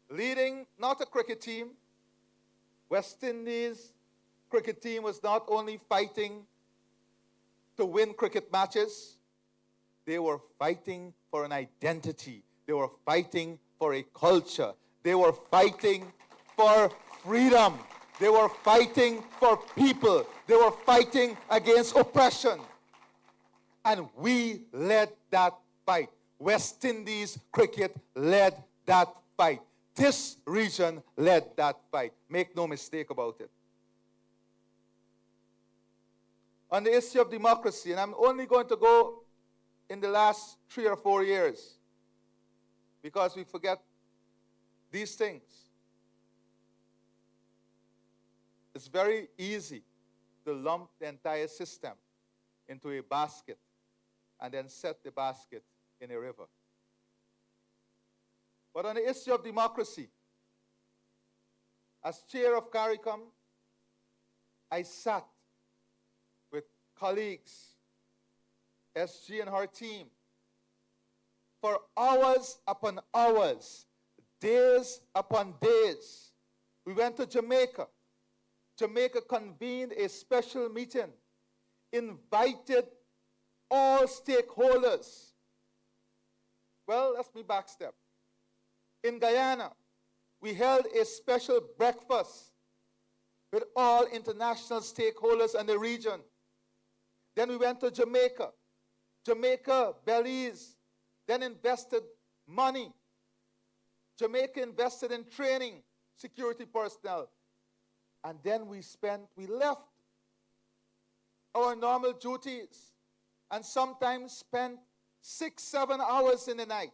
Leading not a cricket team, West Indies cricket team was not only fighting to win cricket matches, they were fighting for an identity. They were fighting for a culture. They were fighting for freedom. They were fighting for people. They were fighting against oppression. And we led that fight. West Indies cricket led that fight. This region led that fight. Make no mistake about it. On the issue of democracy, and I'm only going to go in the last 3 or 4 years because we forget these things. It's very easy to lump the entire system into a basket and then set the basket in a river. But on the issue of democracy, as chair of CARICOM, I sat with colleagues, SG and her team, for hours upon hours, days upon days. We went to Jamaica. Jamaica convened a special meeting, invited all stakeholders. Well, let's me backstep. In Guyana, we held a special breakfast with all international stakeholders in the region. Then we went to Jamaica. Jamaica, Belize, then invested money. Jamaica invested in training security personnel. And then we left our normal duties and sometimes spent 6, 7 hours in the night.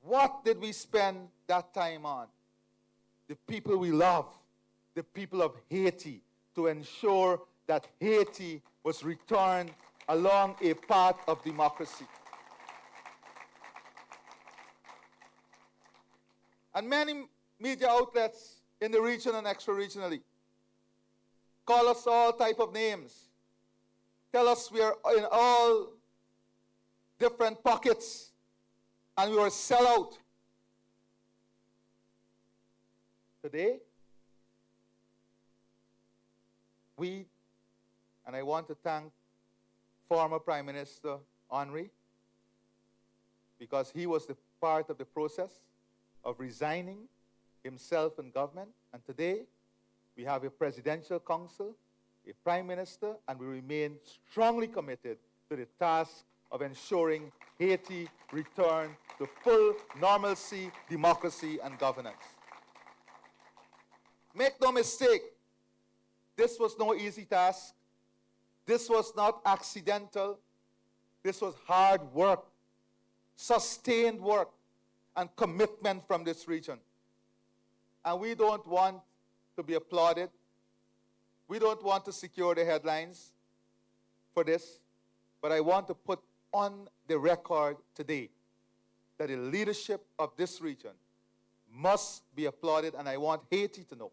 What did we spend that time on? The people we love, the people of Haiti, to ensure that Haiti was returned along a path of democracy. And many media outlets in the region and extra-regionally call us all type of names, tell us we are in all different pockets and we were sellout. Today, and I want to thank former Prime Minister Henry, because he was the part of the process of resigning himself and government. And today, we have a presidential council, a prime minister, and we remain strongly committed to the task of ensuring Haiti return to full normalcy, democracy, and governance. Make no mistake, this was no easy task. This was not accidental. This was hard work, sustained work, and commitment from this region. And we don't want to be applauded. We don't want to secure the headlines for this. But I want to put on the record today that the leadership of this region must be applauded, and I want Haiti to know.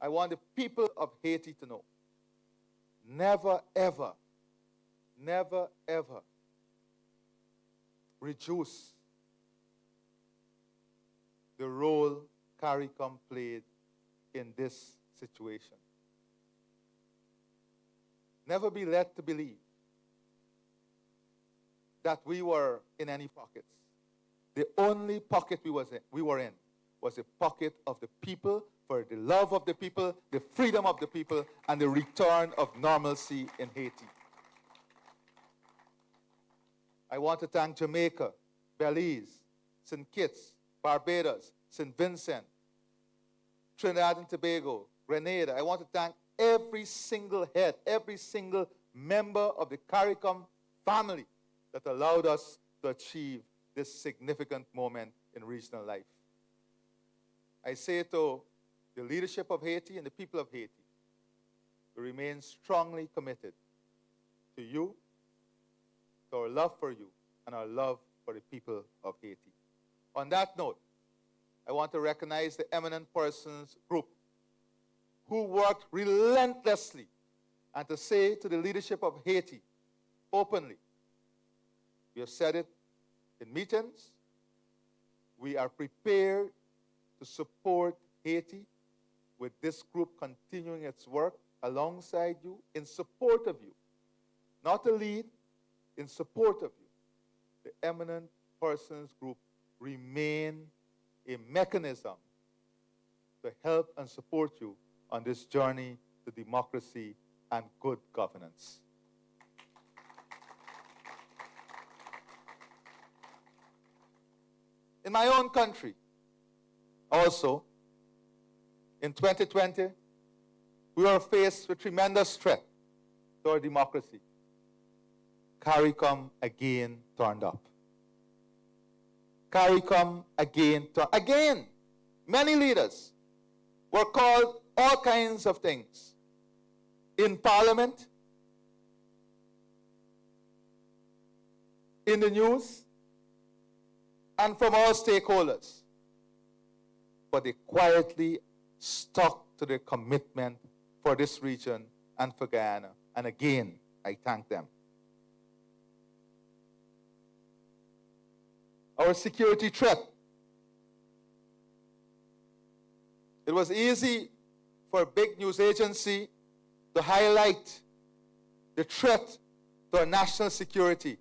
I want the people of Haiti to know. Never, ever, never, ever reduce the role CARICOM played in this situation. Never be led to believe that we were in any pockets. The only pocket we were in was the pocket of the people, for the love of the people, the freedom of the people, and the return of normalcy in Haiti. I want to thank Jamaica, Belize, St. Kitts, Barbados, St. Vincent, Trinidad and Tobago, Grenada. I want to thank every single head, every single member of the CARICOM family that allowed us to achieve this significant moment in regional life. I say to the leadership of Haiti and the people of Haiti, we remain strongly committed to you, to our love for you, and our love for the people of Haiti. On that note, I want to recognize the eminent persons group who worked relentlessly, and to say to the leadership of Haiti openly, we have said it in meetings, we are prepared to support Haiti with this group continuing its work alongside you, in support of you, not to lead, in support of you. The eminent persons group remain a mechanism to help and support you on this journey to democracy and good governance. In my own country, also, in 2020, we were faced with tremendous threat to our democracy. CARICOM again turned up. CARICOM again, many leaders were called all kinds of things in Parliament, in the news, and from all stakeholders. But they quietly stuck to their commitment for this region and for Guyana. And again, I thank them. Our security threat. It was easy for a big news agency to highlight the threat to our national security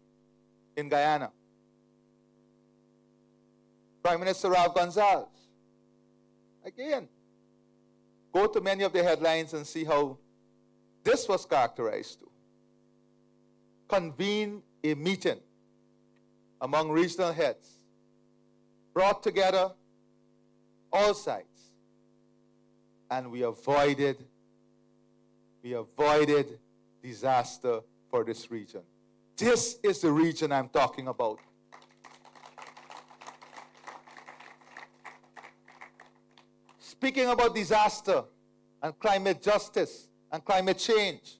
in Guyana. Prime Minister Rav Gonzalez, again, go to many of the headlines and see how this was characterized too. Convened a meeting among regional heads, brought together all sides, and we avoided disaster for this region. This is the region I'm talking about. Speaking about disaster and climate justice and climate change,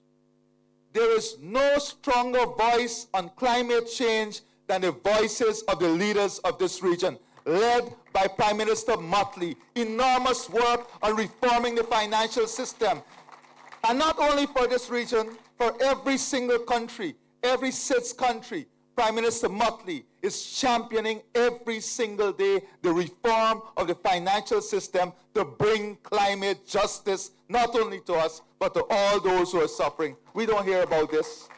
there is no stronger voice on climate change than the voices of the leaders of this region, led by Prime Minister Motley. Enormous work on reforming the financial system. And not only for this region, for every single country, every 6 country, Prime Minister Motley is championing every single day the reform of the financial system to bring climate justice, not only to us, but to all those who are suffering. We don't hear about this.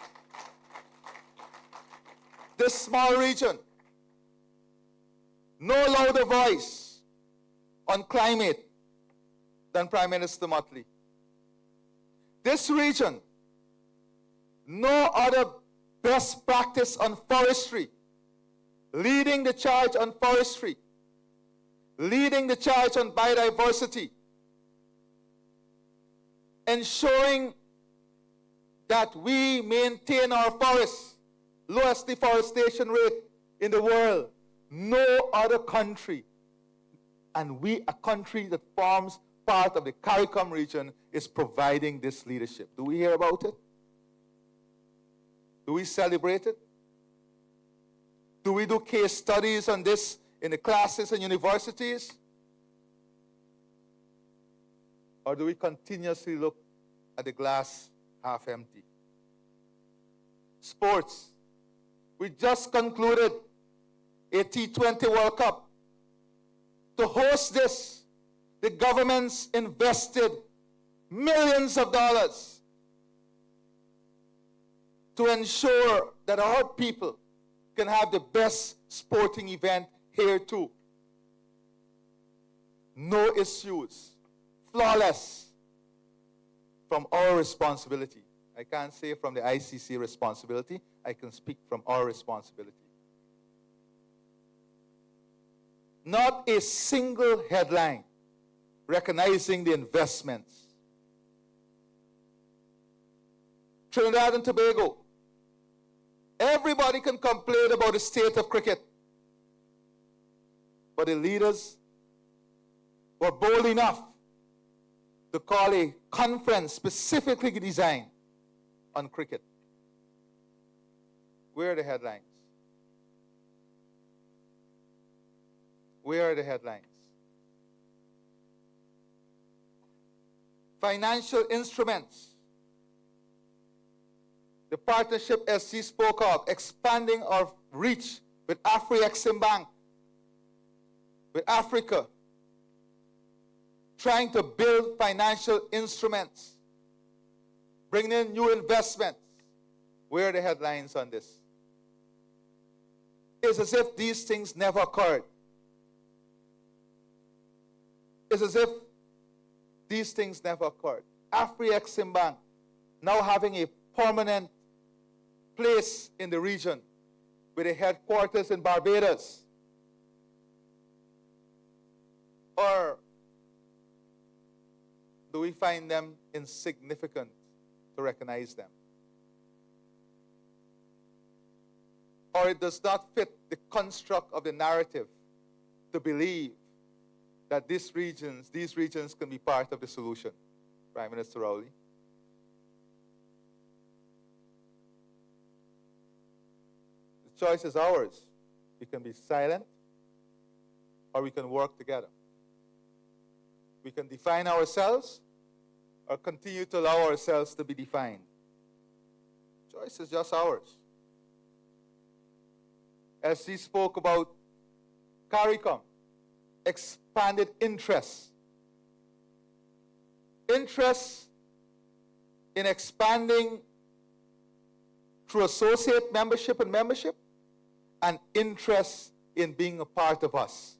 This small region, no louder voice on climate than Prime Minister Motley. This region, no other best practice on forestry, leading the charge on forestry, leading the charge on biodiversity, ensuring that we maintain our forests, lowest deforestation rate in the world. No other country, and we, a country that forms part of the CARICOM region, is providing this leadership. Do we hear about it? Do we celebrate it? Do we do case studies on this in the classes and universities? Or do we continuously look at the glass half empty? Sports. We just concluded a T20 World Cup. To host this, the governments invested millions of dollars to ensure that our people can have the best sporting event here too. No issues, flawless, from our responsibility. I can't say from the ICC responsibility, I can speak from our responsibility. Not a single headline recognizing the investments. Trinidad and Tobago. Everybody can complain about the state of cricket. But the leaders were bold enough to call a conference specifically designed on cricket. Where are the headlines? Where are the headlines? Financial instruments. The partnership SC spoke of, expanding our reach with Afri-Exim Bank, with Africa, trying to build financial instruments, bringing in new investments. Where are the headlines on this? It's as if these things never occurred. It's as if these things never occurred. Afri-Exim Bank now having a permanent place in the region with a headquarters in Barbados. Or do we find them insignificant to recognize them? Or it does not fit the construct of the narrative to believe that these regions can be part of the solution, Prime Minister Rowley? The choice is ours. We can be silent or we can work together. We can define ourselves or continue to allow ourselves to be defined. The choice is just ours. As he spoke about CARICOM, expanded interest. Interest in expanding through associate membership and interest in being a part of us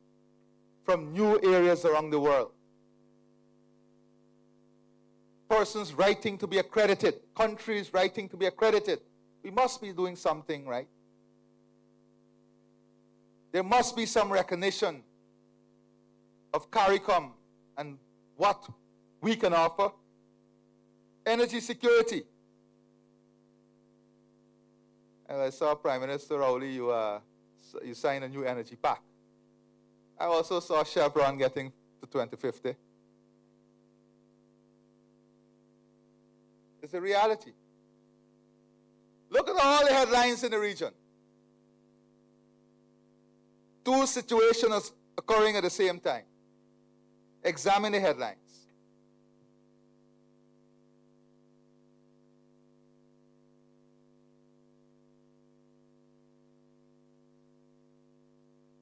from new areas around the world. Persons writing to be accredited, countries writing to be accredited. We must be doing something right. There must be some recognition of CARICOM and what we can offer. Energy security. And I saw Prime Minister Rowley, you signed a new energy pact. I also saw Chevron getting to 2050. It's a reality. Look at all the headlines in the region. Two situations occurring at the same time. Examine the headlines.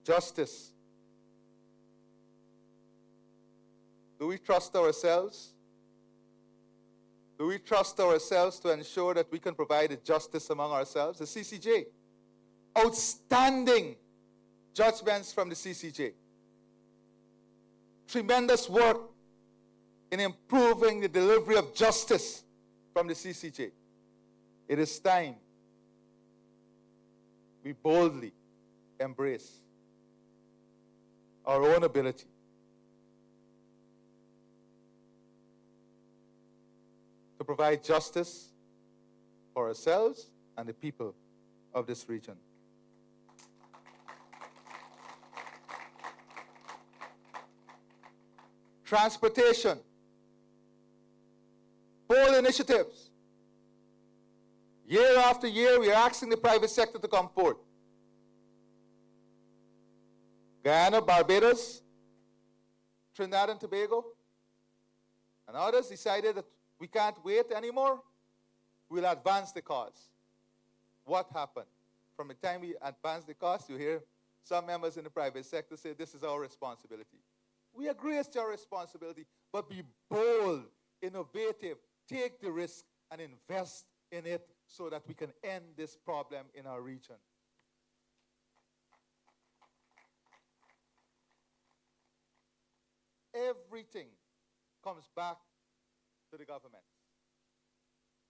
Justice. Do we trust ourselves? Do we trust ourselves to ensure that we can provide a justice among ourselves? The CCJ. Outstanding judgments from the CCJ. Tremendous work in improving the delivery of justice from the CCJ. It is time we boldly embrace our own ability to provide justice for ourselves and the people of this region. Transportation, bold initiatives. Year after year, we are asking the private sector to come forward. Guyana, Barbados, Trinidad and Tobago, and others decided that we can't wait anymore. We'll advance the cause. What happened? From the time we advance the cause, you hear some members in the private sector say, this is our responsibility. We agree it's your responsibility, but be bold, innovative, take the risk and invest in it so that we can end this problem in our region. Everything comes back to the government.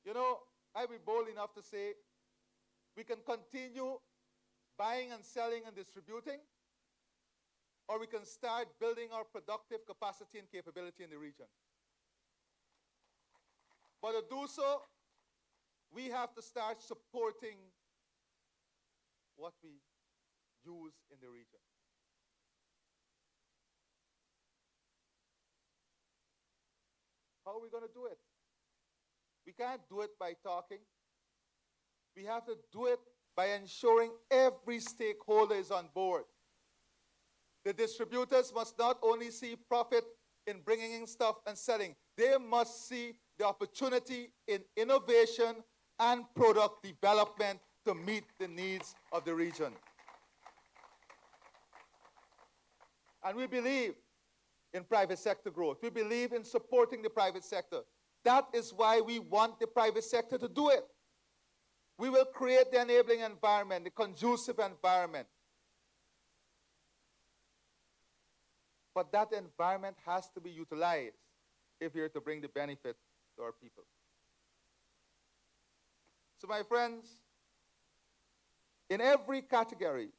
You know, I'll be bold enough to say we can continue buying and selling and distributing, or we can start building our productive capacity and capability in the region. But to do so, we have to start supporting what we use in the region. How are we going to do it? We can't do it by talking. We have to do it by ensuring every stakeholder is on board. The distributors must not only see profit in bringing in stuff and selling, they must see the opportunity in innovation and product development to meet the needs of the region. And we believe in private sector growth. We believe in supporting the private sector. That is why we want the private sector to do it. We will create the enabling environment, the conducive environment. But that environment has to be utilized if we are to bring the benefit to our people. So my friends, in every category,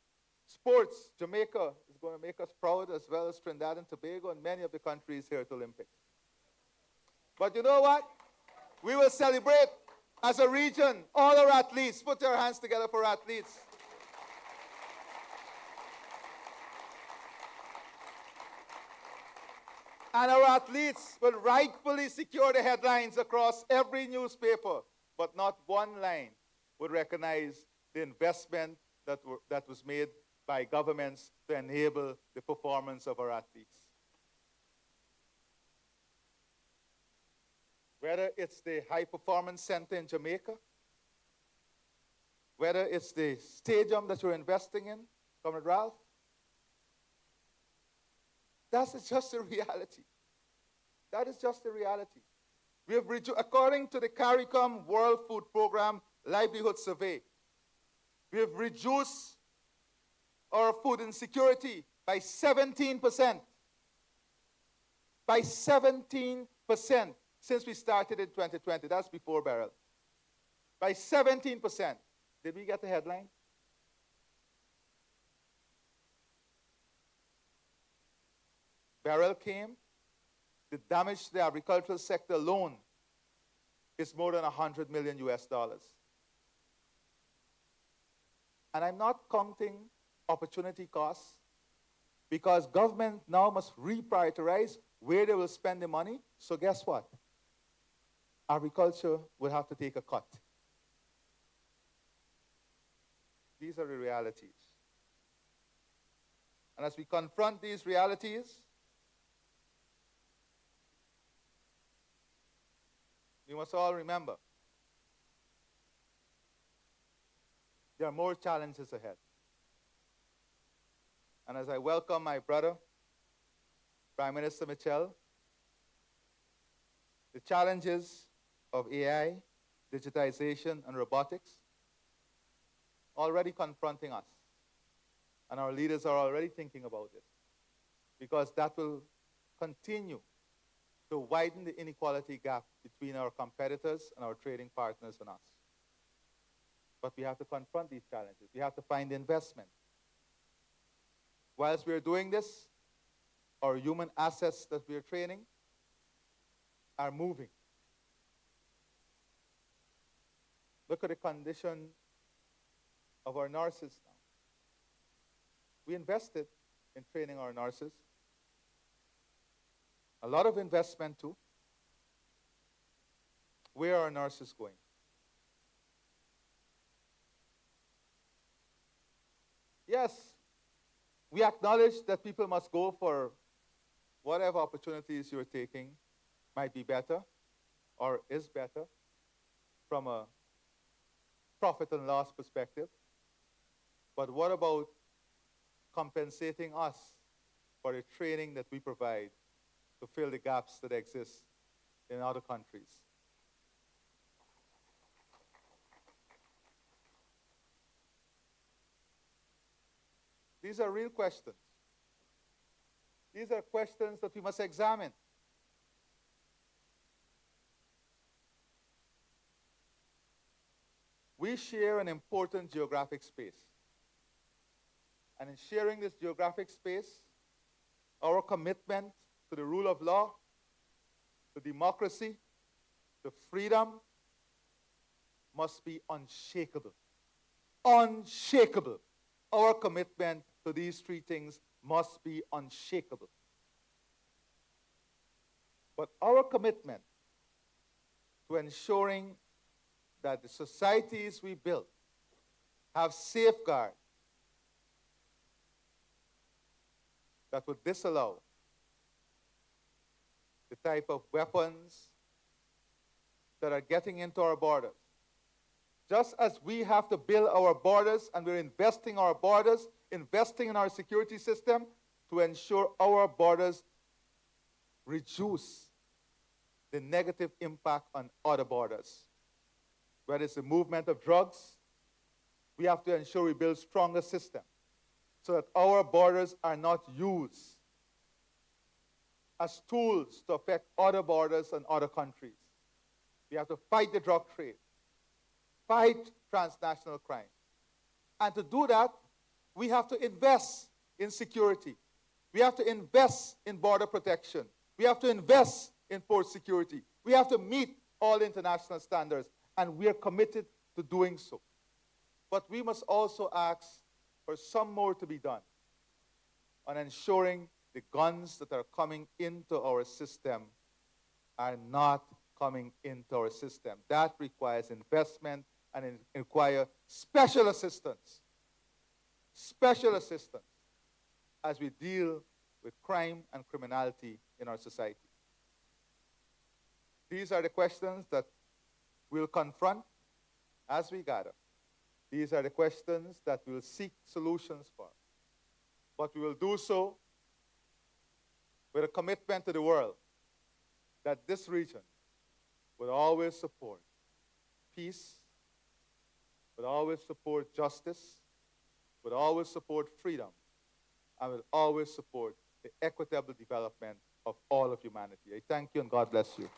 sports, Jamaica is going to make us proud, as well as Trinidad and Tobago and many of the countries here at the Olympics. But you know what? We will celebrate as a region, all our athletes. Put your hands together for athletes. And our athletes will rightfully secure the headlines across every newspaper, but not one line would recognize the investment that was made by governments to enable the performance of our athletes. Whether it's the High Performance Center in Jamaica, whether it's the stadium that you're investing in, Comrade Ralph, that's just the reality. That is just the reality. We have according to the CARICOM World Food Program Livelihood Survey, we have reduced our food insecurity by 17%. By 17% since we started in 2020. That's before Beryl. By 17%. Did we get the headline? Beryl came. The damage to the agricultural sector alone is more than $100 million US. And I'm not counting opportunity costs, because government now must reprioritize where they will spend the money. So guess what? Agriculture will have to take a cut. These are the realities. And as we confront these realities, we must all remember there are more challenges ahead. And as I welcome my brother, Prime Minister Mitchell, the challenges of AI, digitization, and robotics already confronting us. And our leaders are already thinking about it, because that will continue to widen the inequality gap between our competitors and our trading partners and us. But we have to confront these challenges. We have to find investment. Whilst we are doing this, our human assets that we are training are moving. Look at the condition of our nurses now. We invested in training our nurses. A lot of investment too. Where are our nurses going? Yes, we acknowledge that people must go for whatever opportunities you're taking might be better or is better from a profit and loss perspective. But what about compensating us for the training that we provide to fill the gaps that exist in other countries? These are real questions. These are questions that we must examine. We share an important geographic space. And in sharing this geographic space, our commitment to the rule of law, to democracy, to freedom must be unshakable. Unshakable. Our commitment to these three things must be unshakable. But our commitment to ensuring that the societies we build have safeguards that would disallow the type of weapons that are getting into our borders. Just as we have to build our borders and we're investing our borders, investing in our security system to ensure our borders reduce the negative impact on other borders. Whether it's the movement of drugs, we have to ensure we build stronger systems so that our borders are not used as tools to affect other borders and other countries. We have to fight the drug trade, fight transnational crime. And to do that, we have to invest in security. We have to invest in border protection. We have to invest in port security. We have to meet all international standards, and we are committed to doing so. But we must also ask for some more to be done on ensuring the guns that are coming into our system are not coming into our system. That requires investment and it requires special assistance as we deal with crime and criminality in our society. These are the questions that we'll confront as we gather. These are the questions that we'll seek solutions for. But we will do so with a commitment to the world that this region will always support peace, will always support justice, will always support freedom, and will always support the equitable development of all of humanity. I thank you and God bless you.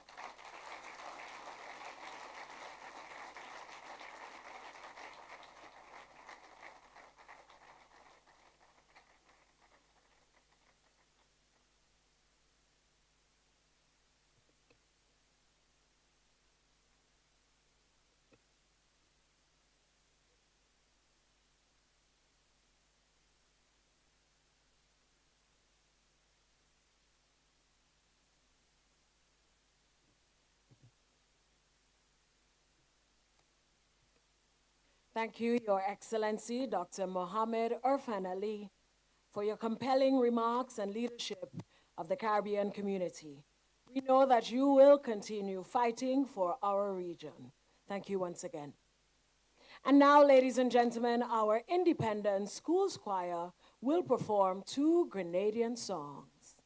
Thank you, Your Excellency, Dr. Mohammed Irfan Ali, for your compelling remarks and leadership of the Caribbean community. We know that you will continue fighting for our region. Thank you once again. And now, ladies and gentlemen, our independent schools choir will perform 2 Grenadian songs.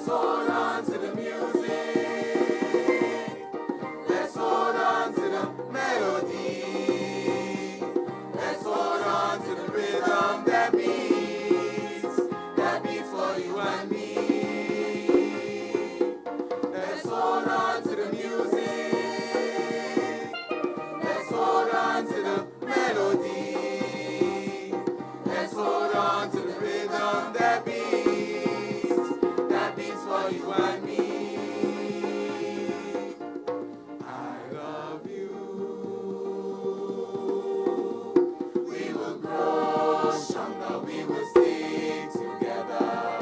Let's hold on to the music. Let's hold on to the melody. Let's hold on to the rhythm that beats for you and me. Let's hold on to the music. Let's hold on to the melody. Let's hold on to the rhythm that beats for you and me. I love you. We will grow stronger, we will stick together.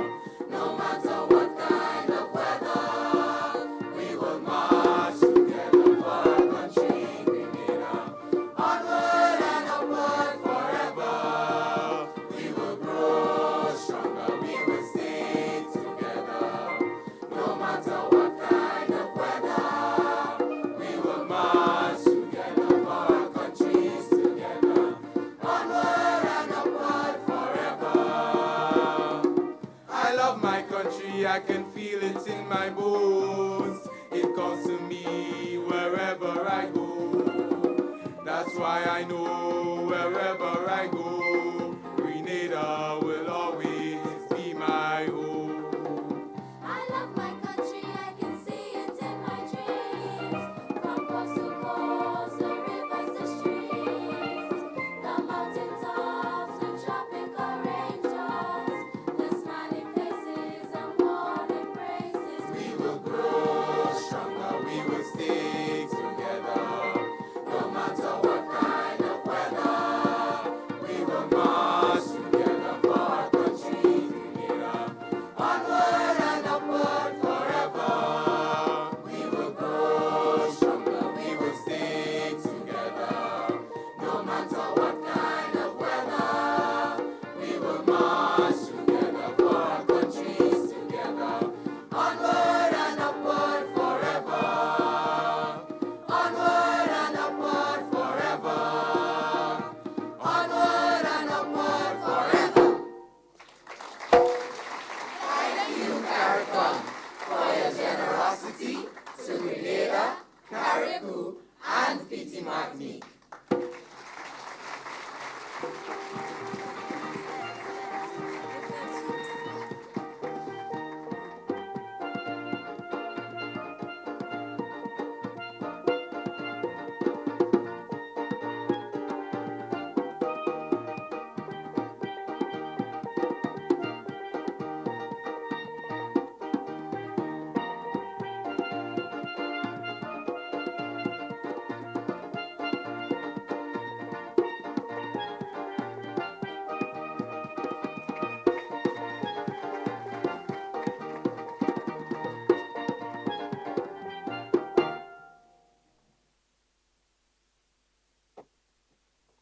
No matter what kind of weather, we will march together for our country. Onward and upward forever. We will grow stronger, we will stick together. No matter what kind of weather, we will march together for our countries together. Onward and upward forever. I love my country, I can feel it in my bones. It comes to me wherever I go. That's why I know wherever I go, Grenada will always be my home. I love my country, I can see it in my dreams. From coast to coast, the rivers, the streams, the mountain tops, the tropical ranges, the smiling faces and warm embraces. We will grow stronger, we will stick together. No matter what kind of weather, we will march together for our country together. Onward and upward forever. We will grow stronger, we will stick together. No matter what kind of weather, we will march together for our countries together. Onward and upward forever. Onward and upward forever. Onward and upward forever. Thank you, CARICOM, for your generosity to Grenada, Caribou, and Petit Martinique.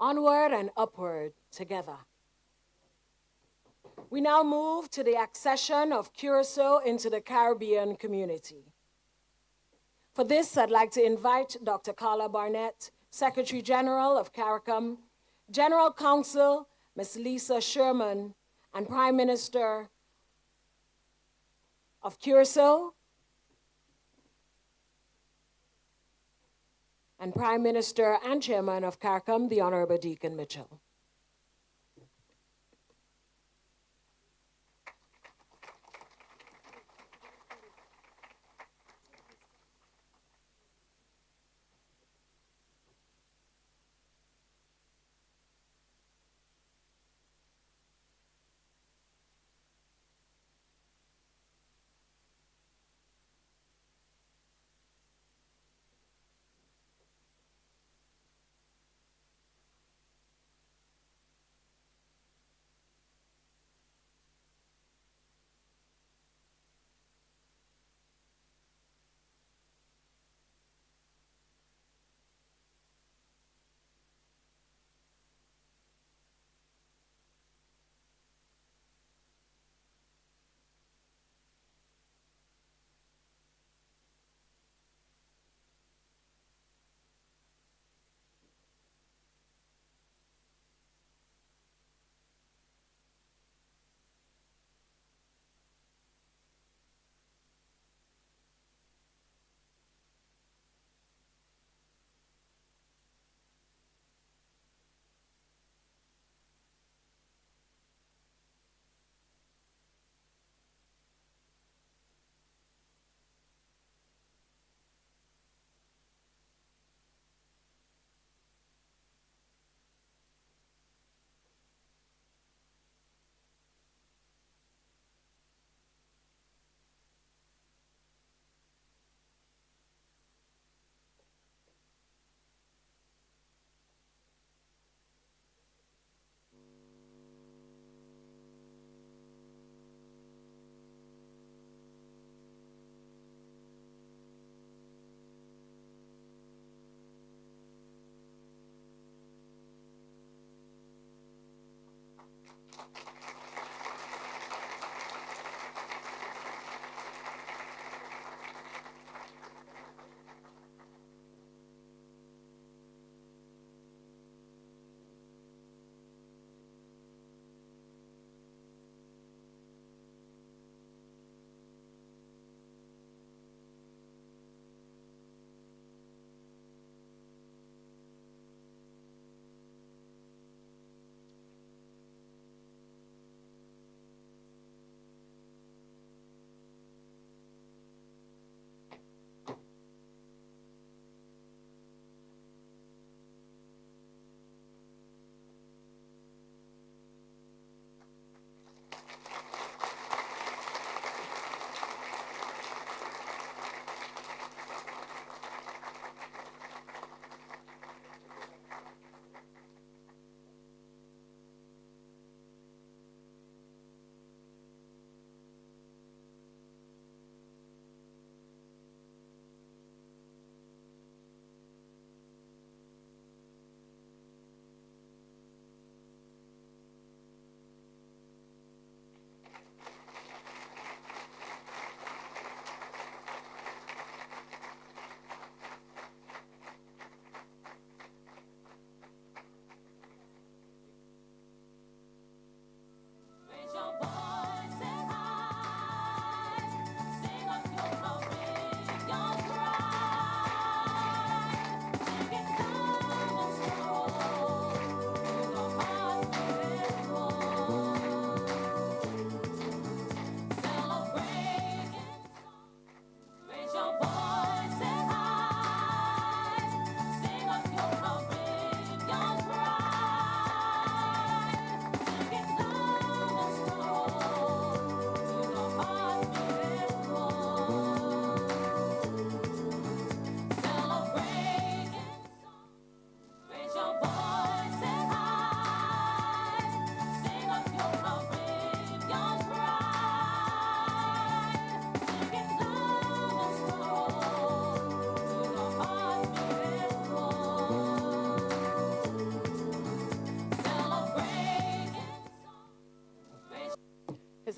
Onward and upward together. We now move to the accession of Kòrsou into the Caribbean community. For this, I'd like to invite Dr. Carla Barnett, Secretary General of CARICOM, General Counsel Ms. Lisa Sherman, and Prime Minister of Kòrsou, and Prime Minister and Chairman of CARICOM, the Honorable Deacon Mitchell.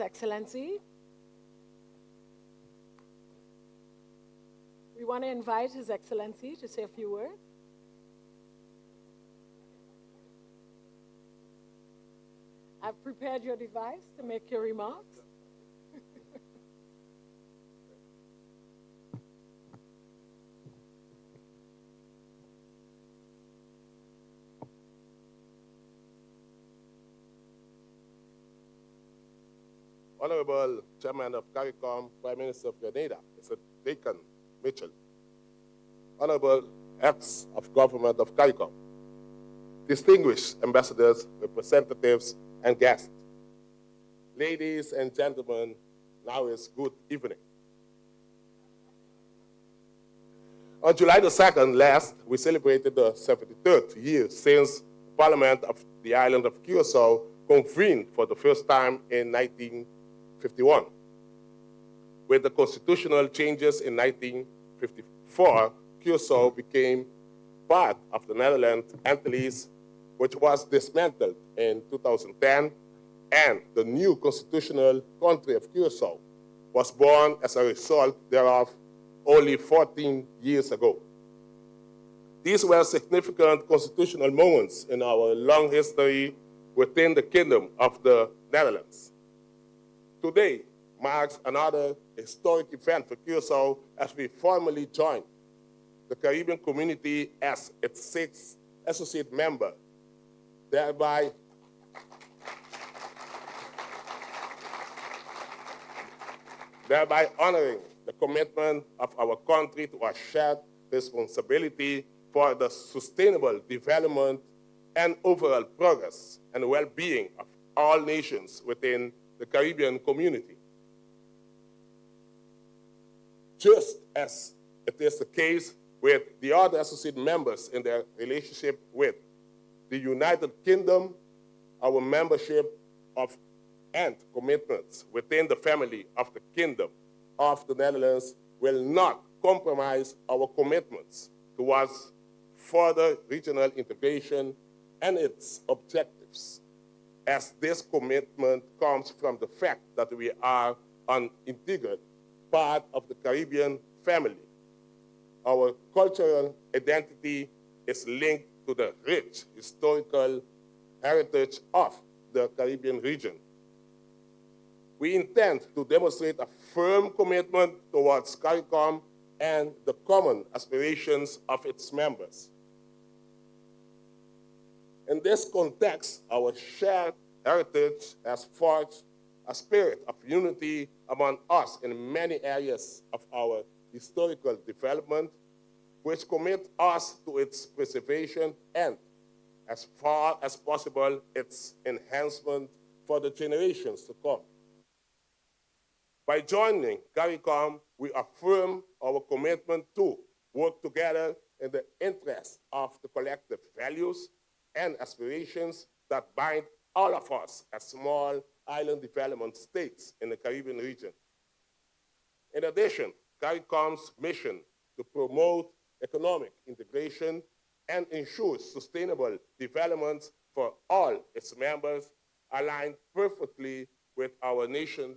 His Excellency. We want to invite His Excellency to say a few words. I've prepared your device to make your remarks. Honorable Chairman of CARICOM, Prime Minister of Grenada, Mr. Deacon Mitchell. Honorable Heads of Government of CARICOM, distinguished ambassadors, representatives, and guests. Ladies and gentlemen, now is good evening. On July the 2nd last, we celebrated the 73rd year since Parliament of the island of Kòrsou convened for the first time in 1951. With the constitutional changes in 1954, Kòrsou became part of the Netherlands Antilles, which was dismantled in 2010, and the new constitutional country of Kòrsou was born as a result thereof only 14 years ago. These were significant constitutional moments in our long history within the Kingdom of the Netherlands. Today marks another historic event for Kòrsou as we formally join the Caribbean community as its 6th associate member, thereby honoring the commitment of our country to a shared responsibility for the sustainable development and overall progress and well-being of all nations within the Caribbean community. Just as it is the case with the other associate members in their relationship with the United Kingdom, our membership of and commitments within the family of the Kingdom of the Netherlands will not compromise our commitments towards further regional integration and its objectives, as this commitment comes from the fact that we are an integral part of the Caribbean family. Our cultural identity is linked to the rich historical heritage of the Caribbean region. We intend to demonstrate a firm commitment towards CARICOM and the common aspirations of its members. In this context, our shared heritage has forged a spirit of unity among us in many areas of our historical development, which commit us to its preservation and, as far as possible, its enhancement for the generations to come. By joining CARICOM, we affirm our commitment to work together in the interest of the collective values and aspirations that bind all of us as small island development states in the Caribbean region. In addition, CARICOM's mission to promote economic integration and ensure sustainable development for all its members align perfectly with our nation's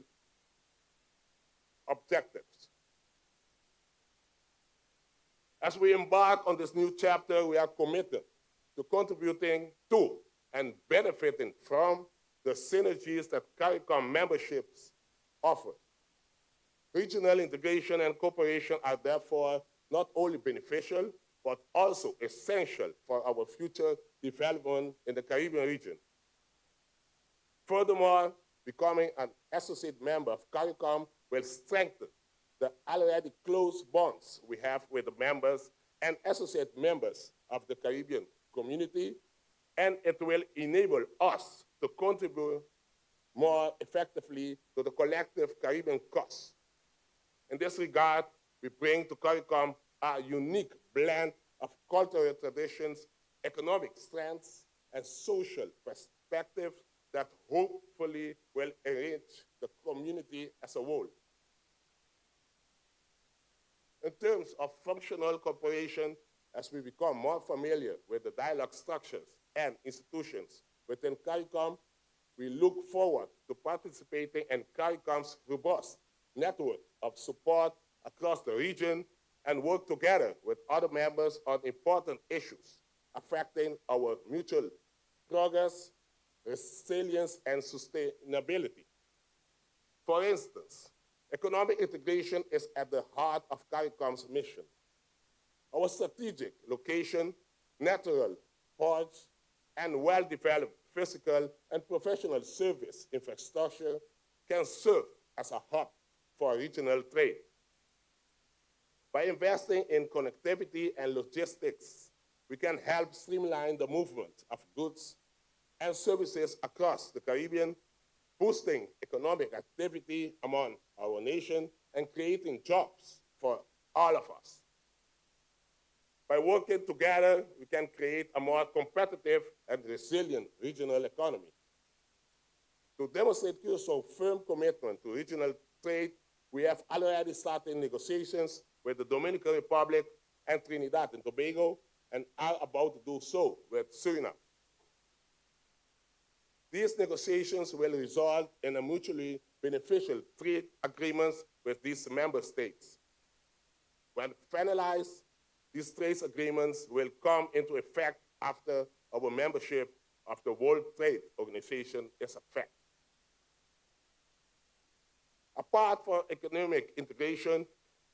objectives. As we embark on this new chapter, we are committed to contributing to and benefiting from the synergies that CARICOM memberships offer. Regional integration and cooperation are therefore not only beneficial, but also essential for our future development in the Caribbean region. Furthermore, becoming an associate member of CARICOM will strengthen the already close bonds we have with the members and associate members of the Caribbean community, and it will enable us to contribute more effectively to the collective Caribbean cause. In this regard, we bring to CARICOM a unique blend of cultural traditions, economic strengths, and social perspectives that hopefully will enrich the community as a whole. In terms of functional cooperation, as we become more familiar with the dialogue structures and institutions within CARICOM, we look forward to participating in CARICOM's robust network of support across the region and work together with other members on important issues affecting our mutual progress, resilience, and sustainability. For instance, economic integration is at the heart of CARICOM's mission. Our strategic location, natural ports, and well-developed physical and professional service infrastructure can serve as a hub for regional trade. By investing in connectivity and logistics, we can help streamline the movement of goods and services across the Caribbean, boosting economic activity among our nation and creating jobs for all of us. By working together, we can create a more competitive and resilient regional economy. To demonstrate Kòrsou's firm commitment to regional trade, we have already started negotiations with the Dominican Republic and Trinidad and Tobago, and are about to do so with Suriname. These negotiations will result in a mutually beneficial trade agreements with these member states. When finalized, these trade agreements will come into effect after our membership of the World Trade Organization is a fact. Apart from economic integration,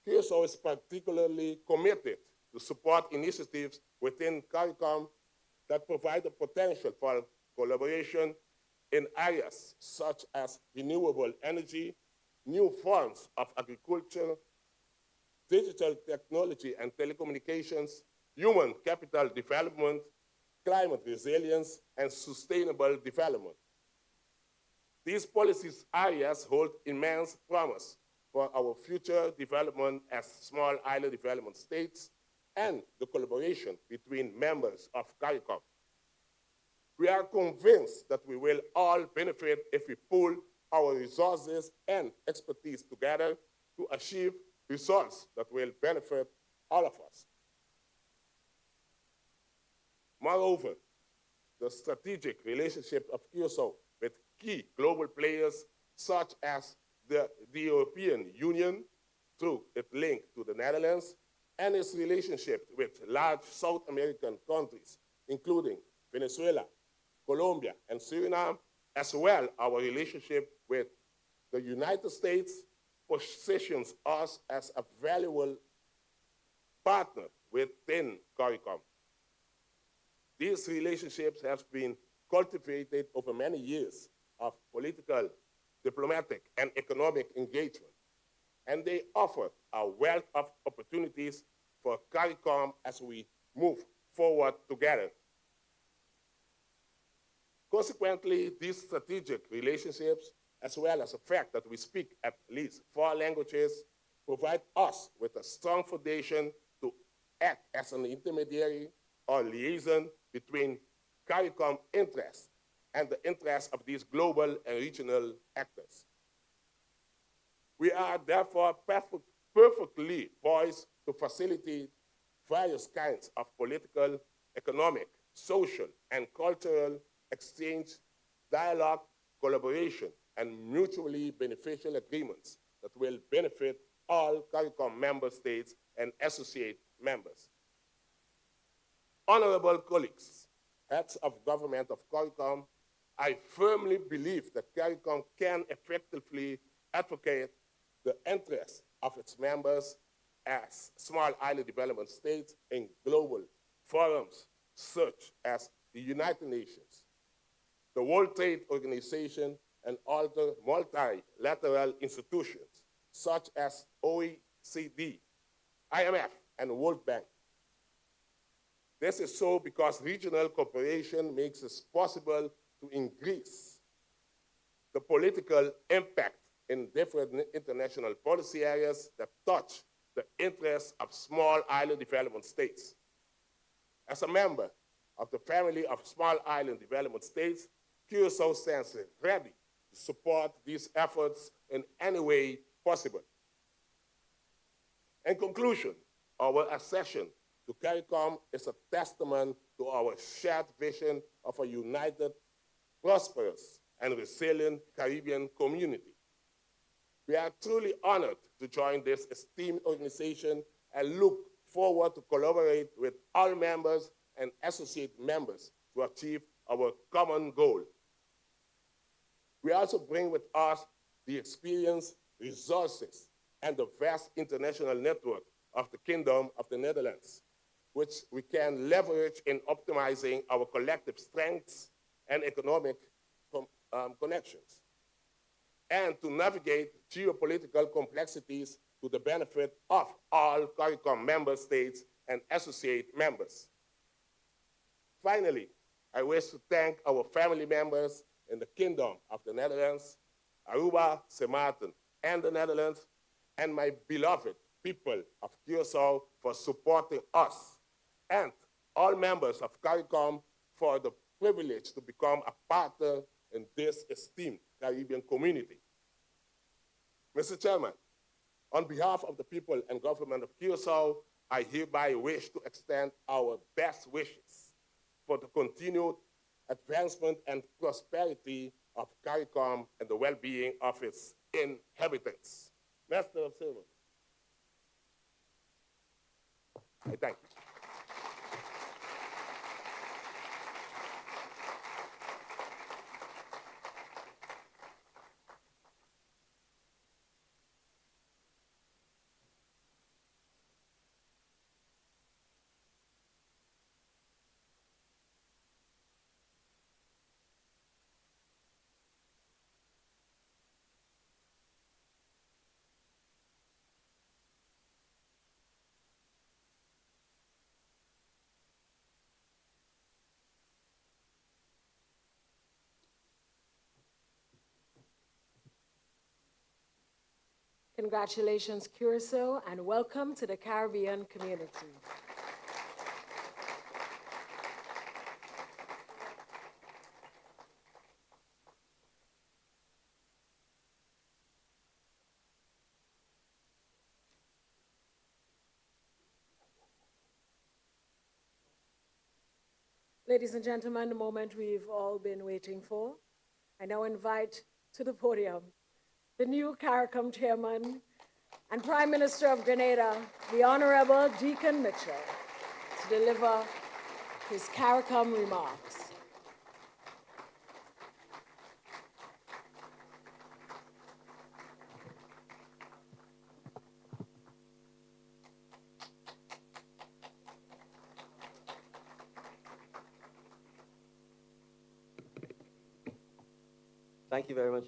Kòrsou is particularly committed to support initiatives within CARICOM that provide the potential for collaboration in areas such as renewable energy, new forms of agriculture, digital technology and telecommunications, human capital development, climate resilience, and sustainable development. These policies areas hold immense promise for our future development as small island development states and the collaboration between members of CARICOM. We are convinced that we will all benefit if we pool our resources and expertise together to achieve results that will benefit all of us. Moreover, the strategic relationship of Kòrsou with key global players such as the European Union through its link to the Netherlands and its relationship with large South American countries, including Venezuela, Colombia, and Suriname, as well our relationship with the United States, positions us as a valuable partner within CARICOM. These relationships have been cultivated over many years of political, diplomatic, and economic engagement, and they offer a wealth of opportunities for CARICOM as we move forward together. Consequently, these strategic relationships, as well as the fact that we speak at least 4 languages, provide us with a strong foundation to act as an intermediary or liaison between CARICOM interests and the interests of these global and regional actors. We are therefore perfectly poised to facilitate various kinds of political, economic, social, and cultural exchange, dialogue, collaboration, and mutually beneficial agreements that will benefit all CARICOM member states and associate members. Honorable colleagues, heads of government of CARICOM, I firmly believe that CARICOM can effectively advocate the interests of its members as small island development states in global forums such as the United Nations, the World Trade Organization, and other multilateral institutions such as OECD, IMF, and World Bank. This is so because regional cooperation makes it possible to increase the political impact in different international policy areas that touch the interests of small island development states. As a member of the family of small island development states, Kòrsou stands ready to support these efforts in any way possible. In conclusion, our accession to CARICOM is a testament to our shared vision of a united, prosperous, and resilient Caribbean community. We are truly honored to join this esteemed organization and look forward to collaborate with all members and associate members to achieve our common goal. We also bring with us the experience, resources, and the vast international network of the Kingdom of the Netherlands, which we can leverage in optimizing our collective strengths and economic connections, and to navigate geopolitical complexities to the benefit of all CARICOM member states and associate members. Finally, I wish to thank our family members in the Kingdom of the Netherlands, Aruba, Sint Maarten, and the Netherlands, and my beloved people of Kòrsou for supporting us, and all members of CARICOM for the privilege to become a partner in this esteemed Caribbean community. Mr. Chairman, on behalf of the people and government of Kòrsou, I hereby wish to extend our best wishes for the continued advancement and prosperity of CARICOM and the well-being of its inhabitants. Master of Ceremony, I thank you. Congratulations, Kòrsou, and welcome to the Caribbean community. Ladies and gentlemen, the moment we've all been waiting for. I now invite to the podium the new CARICOM chairman and Prime Minister of Grenada, the Honorable Deacon Mitchell, to deliver his CARICOM remarks. Thank you very much.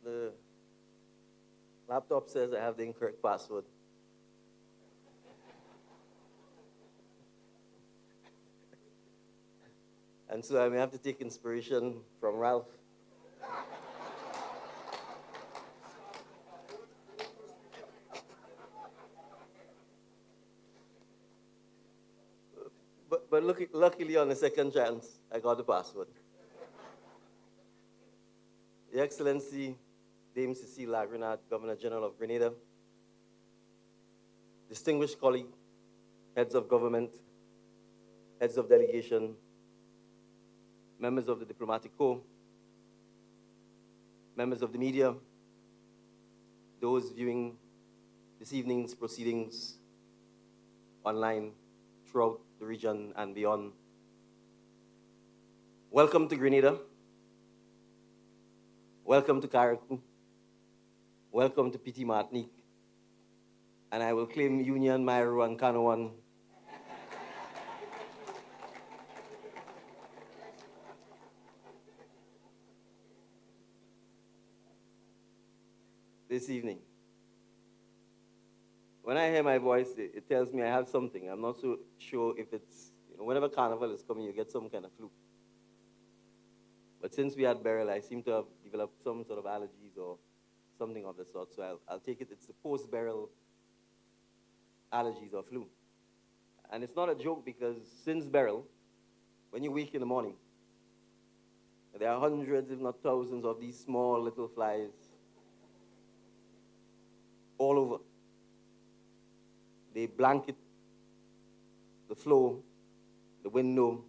The laptop says I have the incorrect password. And so I may have to take inspiration from Ralph. But luckily on the second chance, I got the password. Your Excellency, Dame Cecile Lagrenat, Governor General of Grenada, distinguished colleague, heads of government, heads of delegation, members of the diplomatic corps, members of the media, those viewing this evening's proceedings online throughout the region and beyond. Welcome to Grenada. Welcome to CARICOM. Welcome to Petit Martinique. And I will claim Union, Myro, and Canoan this evening. When I hear my voice, it tells me I have something. I'm not so sure if it's, whenever Carnival is coming, you get some kind of flu. But since we had burial, I seem to have developed some sort of allergies or something of the sort. So I'll take it, it's the post-burial allergies or flu. And it's not a joke because since burial, when you wake in the morning, There are hundreds, if not thousands, of these small little flies all over. They blanket the floor, the window.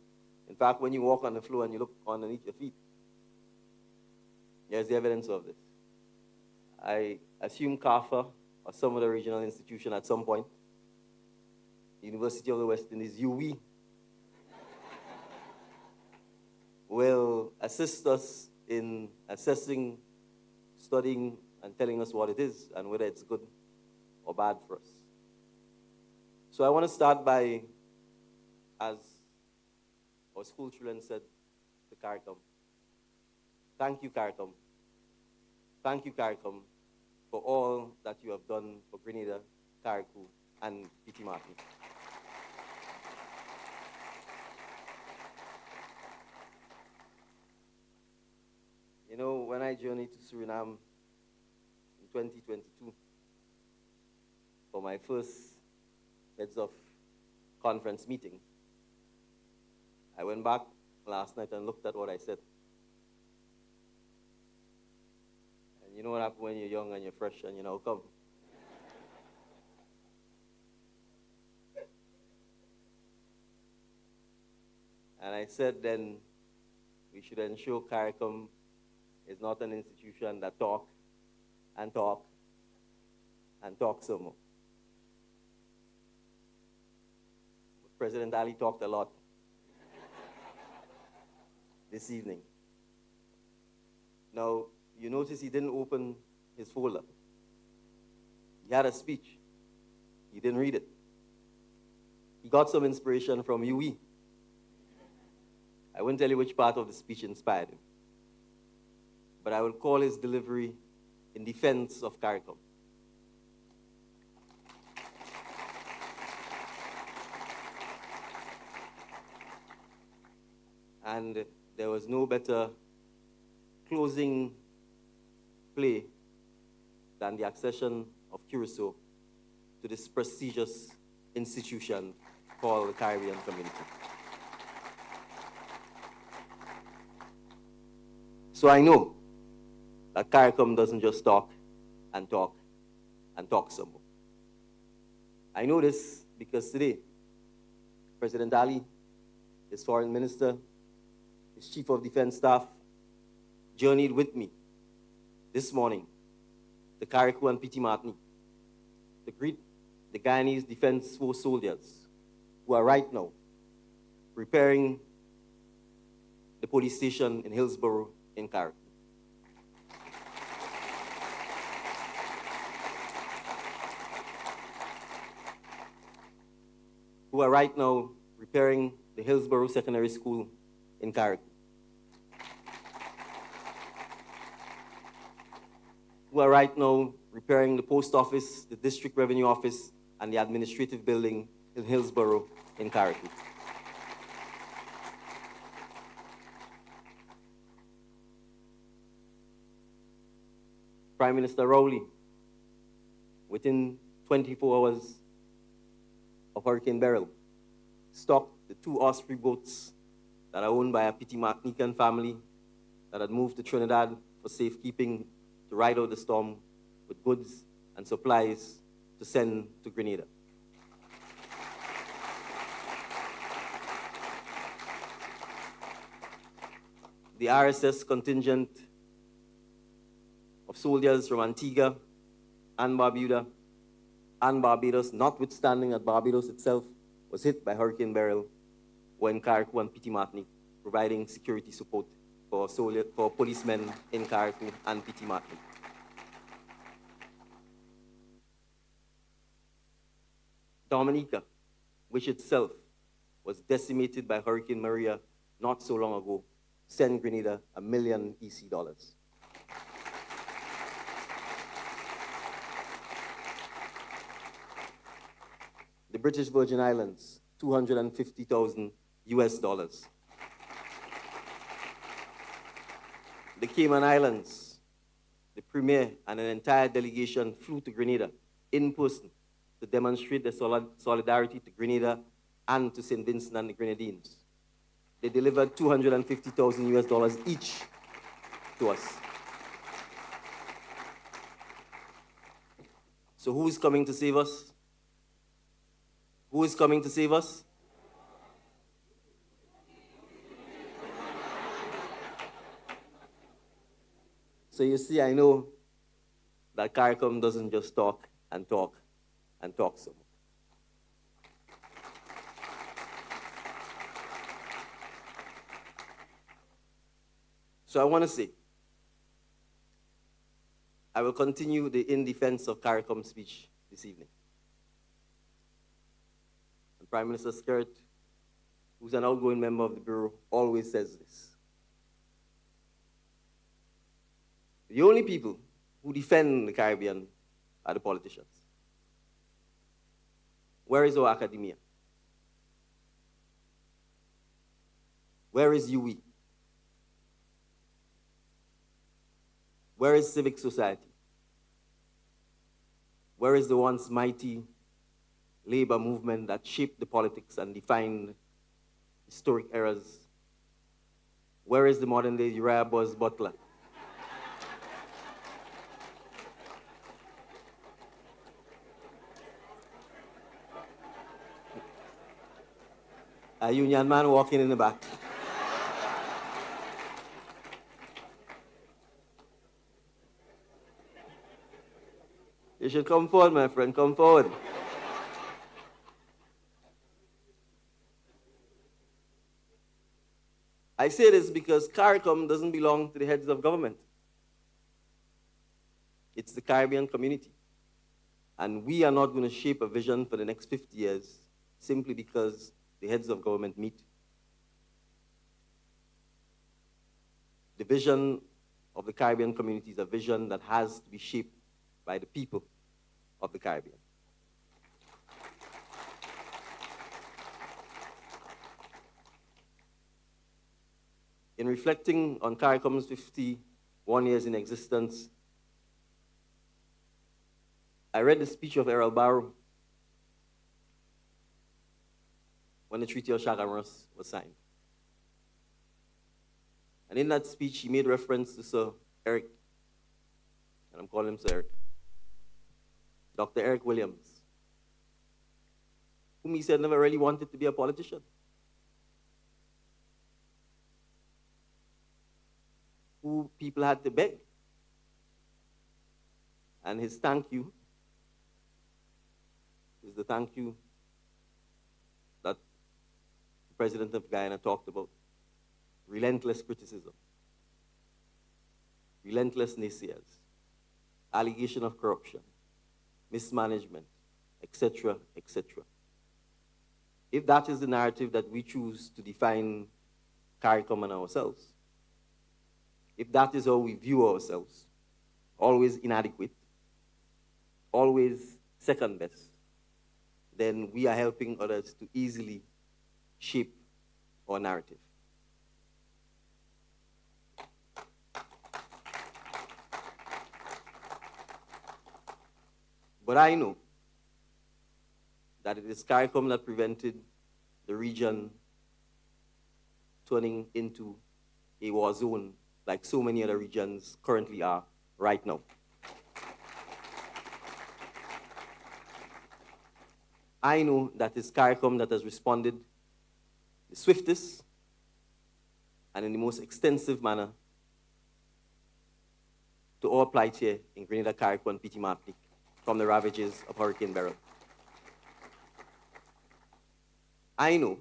In fact, when you walk on the floor and you look underneath your feet, there's the evidence of this. I assume CAFA or some other regional institution at some point, University of the West Indies, UWI, will assist us in assessing, studying, and telling us what it is and whether it's good or bad for us. So I want to start by, as our school children said to CARICOM, thank you, CARICOM. Thank you, CARICOM, for all that you have done for Grenada, Kòrsou, and Petit Martin. You know, when I journeyed to Suriname in 2022 for my first heads of conference meeting, I went back last night and looked at what I said. And you know what happens when you're young and you're fresh and you now come. And I said then we should ensure CARICOM is not an institution that talk and talk and talk some more. But President Ali talked a lot this evening. Now, you notice he didn't open his folder. He had a speech. He didn't read it. He got some inspiration from UWI. I won't tell you which part of the speech inspired him, but I will call his delivery in defense of CARICOM. And there was no better closing play than the accession of Kòrsou to this prestigious institution called the Caribbean Community. So I know that CARICOM doesn't just talk and talk and talk some more. I know this because today, President Ali, his foreign minister, his chief of defense staff, journeyed with me this morning to Kòrsou and Petit Martin to greet the Guyanese Defense Force soldiers who are right now preparing the police station in Hillsborough in Kòrsou. Who are right now repairing the Hillsborough Secondary School in Kòrsou. Who are right now repairing the post office, the district revenue office, and the administrative building in Hillsborough in Kòrsou. Prime Minister Rowley, within 24 hours of Hurricane Beryl, stopped the 2 Osprey boats that are owned by a Petit Martinican family that had moved to Trinidad for safekeeping to ride out the storm with goods and supplies to send to Grenada. The RSS contingent of soldiers from Antigua and Barbuda and Barbados, notwithstanding that Barbados itself was hit by Hurricane Beryl, were in Kòrsou and Petit Martin, providing security support for policemen in Kòrsou and Petit Martin. Dominica, which itself was decimated by Hurricane Maria not so long ago, sent Grenada $1 million EC. The British Virgin Islands, $250,000 US. The Cayman Islands, the Premier and an entire delegation flew to Grenada in person to demonstrate their solidarity to Grenada and to St. Vincent and the Grenadines. they delivered 250,000 US dollars each to us. So who is coming to save us? Who is coming to save us? So you see, I know that CARICOM doesn't just talk and talk and talk so much. So I want to say, I will continue the in defense of CARICOM speech this evening. And Prime Minister Skirt, who's an outgoing member of the Bureau, always says this. The only people who defend the Caribbean are the politicians. Where is our academia? Where is UE? Where is civic society? Where is the once mighty labor movement that shaped the politics and defined historic eras? Where is the modern day Uriah Buzz Butler? A union man walking in the back. You should come forward, my friend, come forward. I say this because CARICOM doesn't belong to the heads of government. It's the Caribbean community. And we are not going to shape a vision for the next 50 years simply because the heads of government meet. The vision of the Caribbean community is a vision that has to be shaped by the people of the Caribbean. In reflecting on CARICOM's 51 years in existence, I read the speech of Errol Barrow when the Treaty of Chagamras was signed. And in that speech, he made reference to Sir Eric, and I'm calling him Sir Eric, Dr. Eric Williams, whom he said never really wanted to be a politician. Who people had to beg. And his thank you is the thank you that the President of Guyana talked about. Relentless criticism, relentless naysayers, allegation of corruption, mismanagement, etc., etc. If that is the narrative that we choose to define CARICOM and ourselves, if that is how we view ourselves, always inadequate, always second best, then we are helping others to easily shape our narrative. But I know that it is CARICOM that prevented the region turning into a war zone like so many other regions currently are right now. I know that it's CARICOM that has responded the swiftest and in the most extensive manner to our plight here in Grenada, Carriacou, and Petite Martinique from the ravages of Hurricane Beryl. I know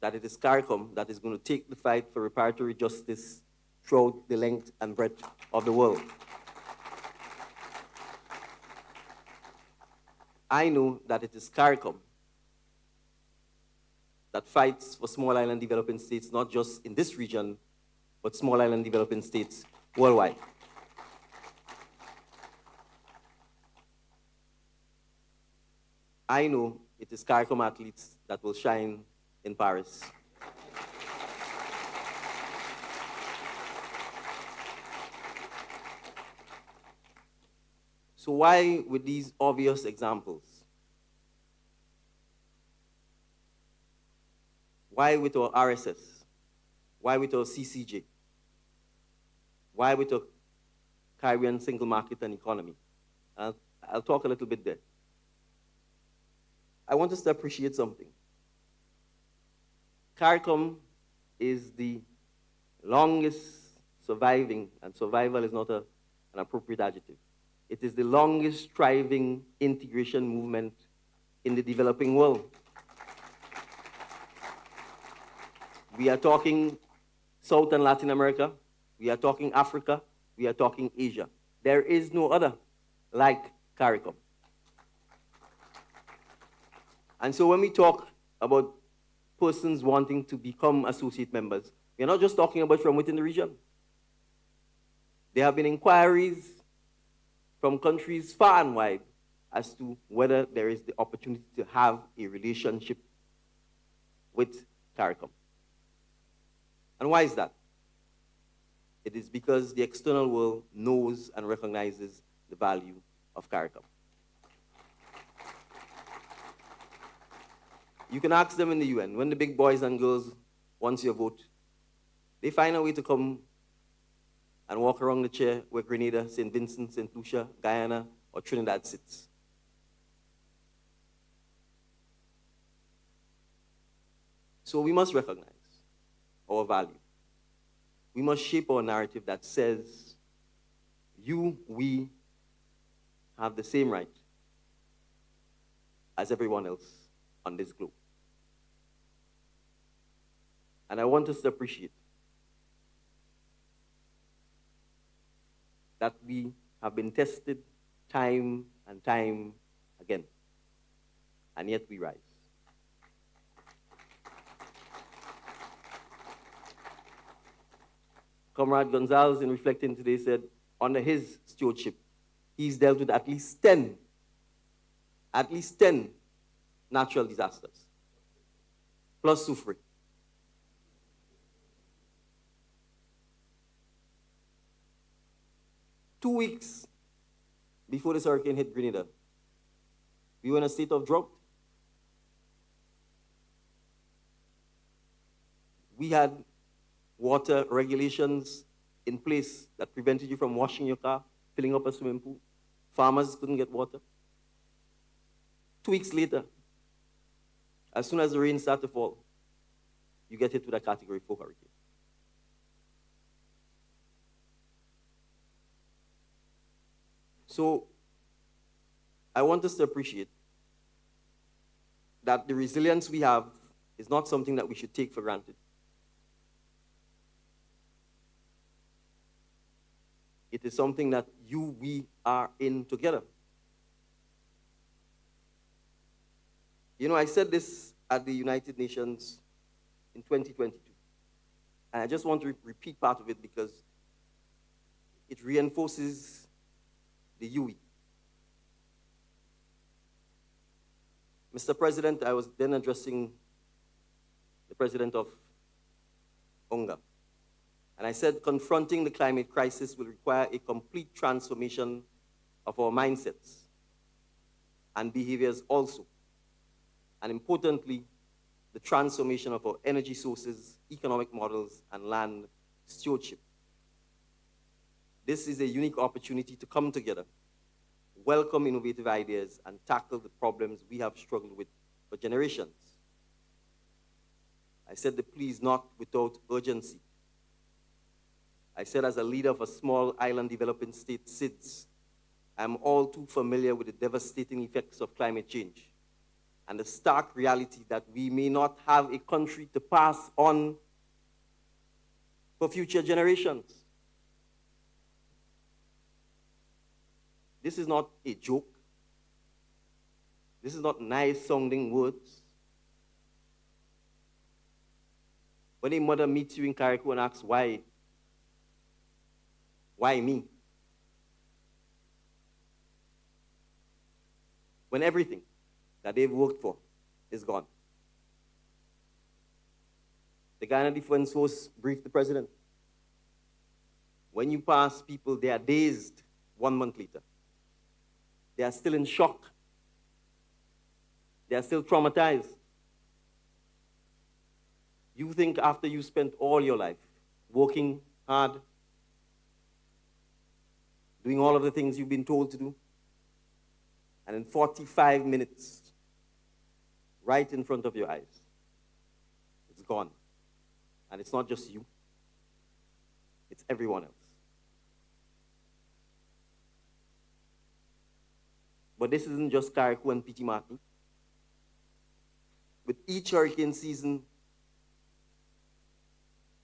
that it is CARICOM that is going to take the fight for reparatory justice throughout the length and breadth of the world. I know that it is CARICOM that fights for small island developing states, not just in this region, but small island developing states worldwide. I know it is CARICOM athletes that will shine in Paris. So why with these obvious examples? Why with our RSS? Why with our CCJ? Why with our Caribbean single market and economy? I'll talk a little bit there. I want us to appreciate something. CARICOM is the longest surviving, and survival is not an appropriate adjective. It is the longest thriving integration movement in the developing world. We are talking South and Latin America, we are talking Africa, we are talking Asia. There is no other like CARICOM. And so when we talk about persons wanting to become associate members, we are not just talking about from within the region. There have been inquiries from countries far and wide as to whether there is the opportunity to have a relationship with CARICOM. And why is that? It is because the external world knows and recognizes the value of CARICOM. You can ask them in the UN, when the big boys and girls want your vote, they find a way to come and walk around the chair where Grenada, St. Vincent, St. Lucia, Guyana, or Trinidad sits. So we must recognize our value. We must shape our narrative that says, we have the same right as everyone else on this globe. And I want us to appreciate that we have been tested time and time again, and yet we rise. Comrade Gonzalez, in reflecting today, said under his stewardship, he's dealt with at least 10 natural disasters, plus suffering. Two weeks before this hurricane hit Grenada, we were in a state of drought. We had water regulations in place that prevented you from washing your car, filling up a swimming pool. Farmers couldn't get water. 2 weeks later, as soon as the rain started to fall, you get hit with a Category 4 hurricane. So I want us to appreciate that the resilience we have is not something that we should take for granted. It is something that we are in together. You know, I said this at the United Nations in 2022. And I just want to repeat part of it because it reinforces the UE. Mr. President, I was then addressing the president of UNGA. And I said, confronting the climate crisis will require a complete transformation of our mindsets and behaviors also. And importantly, the transformation of our energy sources, economic models, and land stewardship. This is a unique opportunity to come together, welcome innovative ideas, and tackle the problems we have struggled with for generations. I said the plea is not without urgency. I said, as a leader of a small island developing state, SIDS, I'm all too familiar with the devastating effects of climate change and the stark reality that we may not have a country to pass on for future generations. This is not a joke. This is not nice-sounding words. When a mother meets you in Kòrsou and asks, why me? When everything that they've worked for is gone. The Ghana Defense Force briefed the president. When you pass people, they are dazed 1 month later. They are still in shock. They are still traumatized. You think after you spent all your life working hard, doing all of the things you've been told to do, and in 45 minutes, right in front of your eyes, it's gone. And it's not just you, it's everyone else. But this isn't just Carrico and Petit Martin. With each hurricane season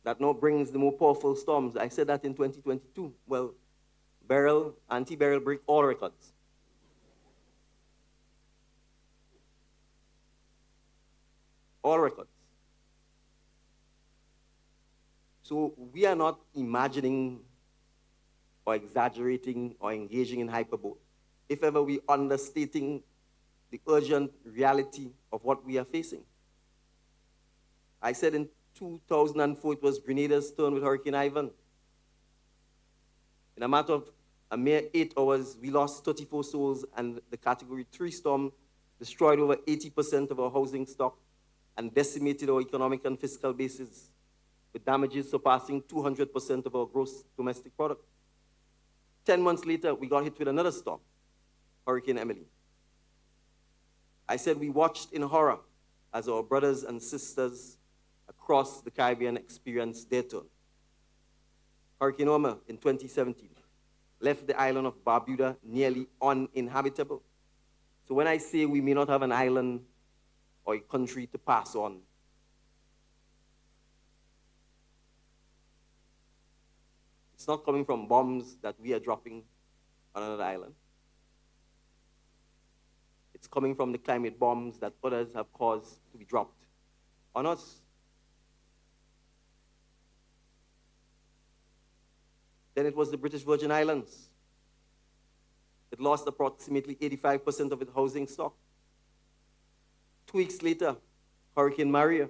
that now brings the more powerful storms, I said that in 2022. Well, anti-Beryl break all records. All records. So we are not imagining or exaggerating or engaging in hyperbole. If ever we understating the urgent reality of what we are facing. I said in 2004 it was Grenada's turn with Hurricane Ivan. In a matter of a mere 8 hours, we lost 34 souls, and the Category 3 storm destroyed over 80% of our housing stock and decimated our economic and fiscal bases, with damages surpassing 200% of our gross domestic product. 10 months later, we got hit with another storm, Hurricane Emily. I said we watched in horror as our brothers and sisters across the Caribbean experienced their turn. Hurricane Irma in 2017 left the island of Barbuda nearly uninhabitable. So when I say we may not have an island or a country to pass on, it's not coming from bombs that we are dropping on another island. It's coming from the climate bombs that others have caused to be dropped on us. Then it was the British Virgin Islands. It lost approximately 85% of its housing stock. 2 weeks later, Hurricane Maria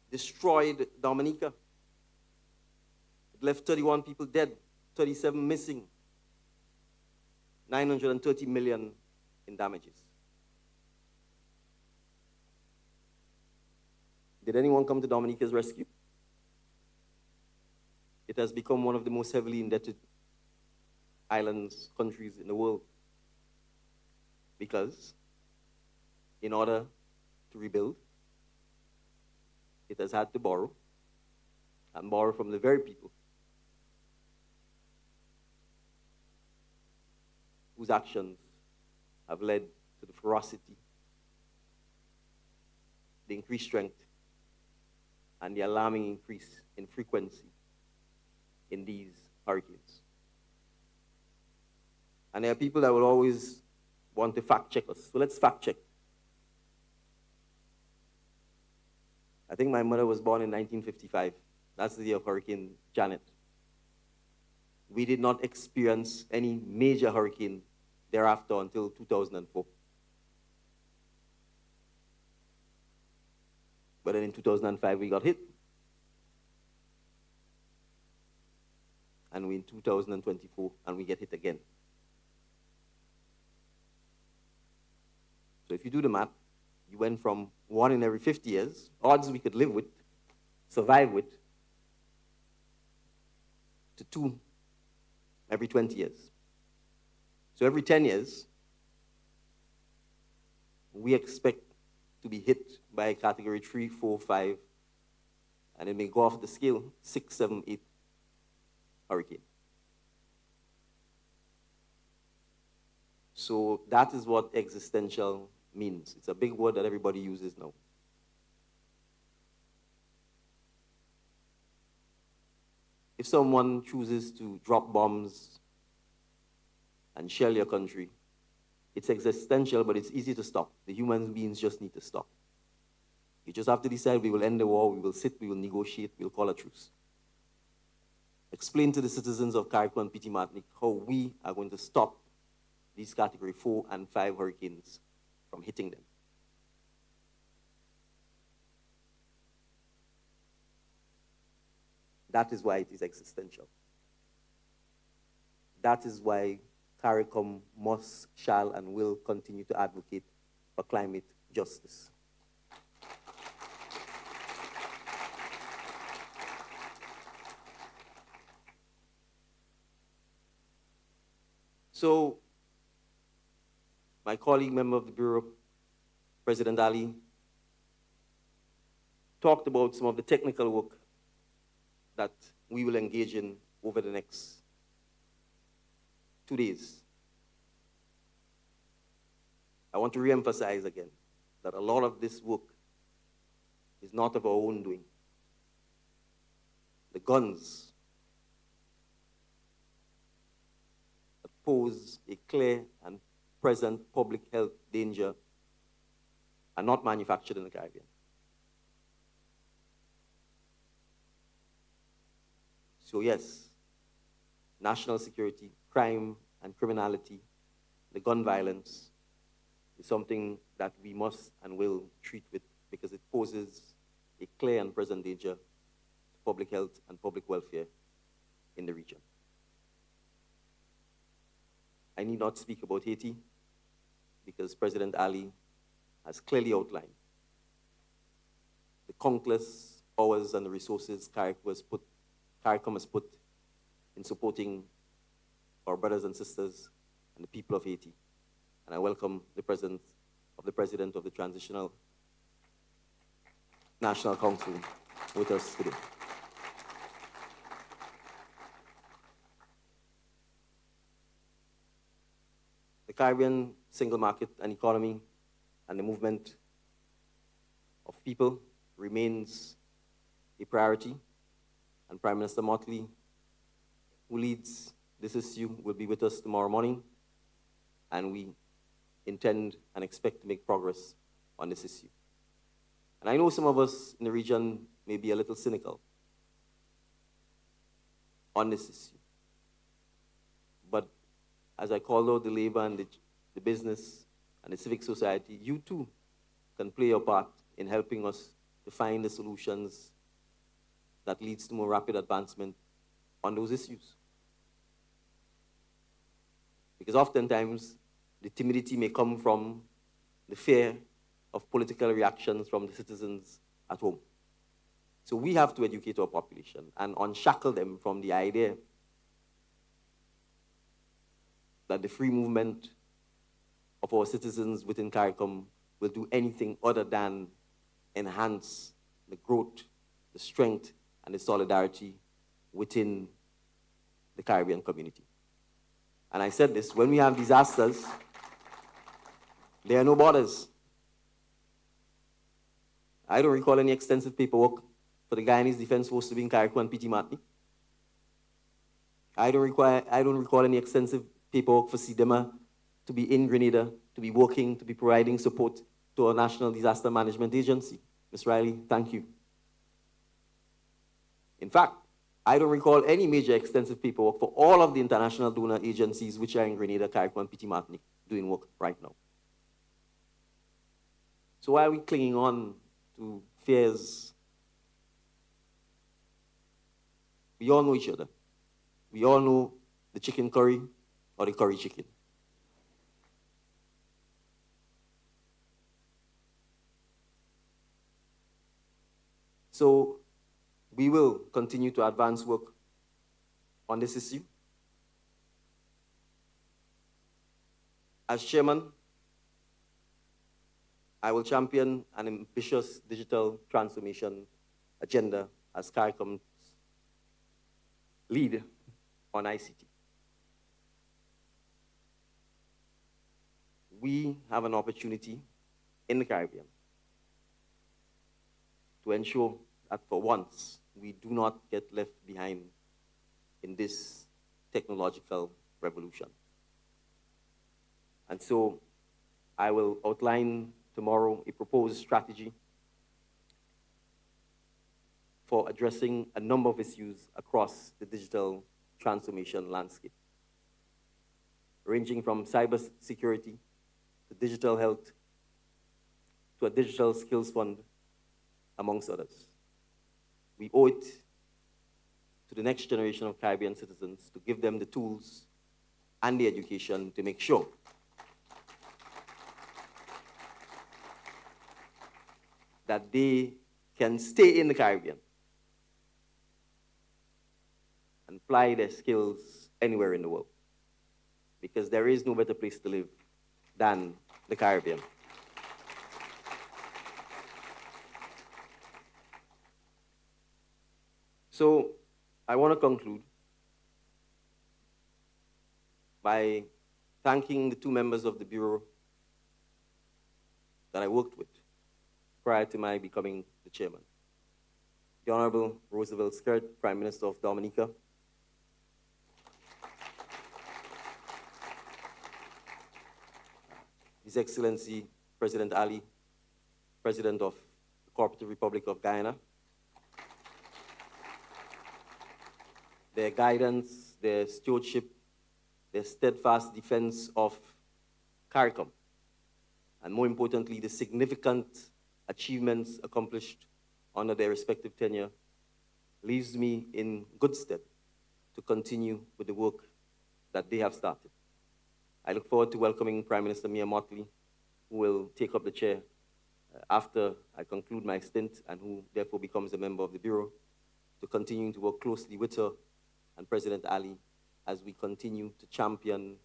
destroyed Dominica. It left 31 people dead, 37 missing, 930 million in damages. Did anyone come to Dominica's rescue? It has become one of the most heavily indebted islands, countries in the world. Because in order to rebuild, it has had to borrow, and borrow from the very people whose actions have led to the ferocity, the increased strength, and the alarming increase in frequency in these hurricanes. And there are people that will always want to fact check us. So let's fact check. I think my mother was born in 1955. That's the year of Hurricane Janet. We did not experience any major hurricane thereafter until 2004. But then in 2005, we got hit. And we're in 2024, and we get hit again. So if you do the math, you went from 1 in every 50 years, odds we could live with, survive with, to 2 every 20 years. So every 10 years, we expect to be hit by a category 3, 4, 5, and it may go off the scale, 6, 7, 8 hurricane. So that is what existential means. It's a big word that everybody uses now. If someone chooses to drop bombs and shell your country, it's existential, but it's easy to stop. The human beings just need to stop. You just have to decide, we will end the war, we will sit, we will negotiate, we'll call a truce. Explain to the citizens of CARICOM and Petit Martinique how we are going to stop these category 4 and 5 hurricanes from hitting them. That is why it is existential. That is why CARICOM must, shall, and will continue to advocate for climate justice. So, my colleague, member of the Bureau, President Ali, talked about some of the technical work that we will engage in over the next 2 days. I want to reemphasize again that a lot of this work is not of our own doing. The guns that pose a clear and present public health danger are not manufactured in the Caribbean. So yes, national security, crime and criminality, the gun violence is something that we must and will treat with because it poses a clear and present danger to public health and public welfare in the region. I need not speak about Haiti because President Ali has clearly outlined the countless hours and the resources CARICOM has put in supporting our brothers and sisters and the people of Haiti. And I welcome the presence of the President of the Transitional National Council with us today. The Caribbean single market and economy and the movement of people remains a priority, and Prime Minister Motley, who leads this issue, will be with us tomorrow morning, and we intend and expect to make progress on this issue. And I know some of us in the region may be a little cynical on this issue, but as I called out the labor and the business and the civic society, you too can play your part in helping us to find the solutions that leads to more rapid advancement on those issues. Because oftentimes, the timidity may come from the fear of political reactions from the citizens at home. So we have to educate our population and unshackle them from the idea that the free movement of our citizens within CARICOM will do anything other than enhance the growth, the strength, and the solidarity within the Caribbean community. And I said this, when we have disasters, there are no borders. I don't recall any extensive paperwork for the Guyanese Defense Force to be in CARICOM and PT Martinique. I don't recall any extensive paperwork for CDEMA to be in Grenada, to be working, to be providing support to our National Disaster Management Agency. Ms. Riley, thank you. In fact, I don't recall any major extensive paperwork for all of the international donor agencies which are in Grenada, CARICOM, and PT Martinique doing work right now. So why are we clinging on to fears? We all know each other. We all know the chicken curry or the curry chicken. So we will continue to advance work on this issue. As chairman, I will champion an ambitious digital transformation agenda as CARICOM's lead on ICT. We have an opportunity in the Caribbean to ensure that for once, we do not get left behind in this technological revolution. And so I will outline tomorrow a proposed strategy for addressing a number of issues across the digital transformation landscape, ranging from cybersecurity to digital health to a digital skills fund, amongst others. We owe it to the next generation of Caribbean citizens to give them the tools and the education to make sure that they can stay in the Caribbean and apply their skills anywhere in the world. because there is no better place to live than the Caribbean. So I want to conclude by thanking the two members of the Bureau that I worked with prior to my becoming the chairman. The Honorable Roosevelt Skirt, Prime Minister of Dominica. His Excellency President Ali, President of the Cooperative Republic of Guyana. Their guidance, their stewardship, their steadfast defense of CARICOM, and more importantly, the significant achievements accomplished under their respective tenure, leaves me in good stead to continue with the work that they have started. I look forward to welcoming Prime Minister Mia Mottley, who will take up the chair after I conclude my stint and who therefore becomes a member of the Bureau, to continue to work closely with her and President Ali as we continue to champion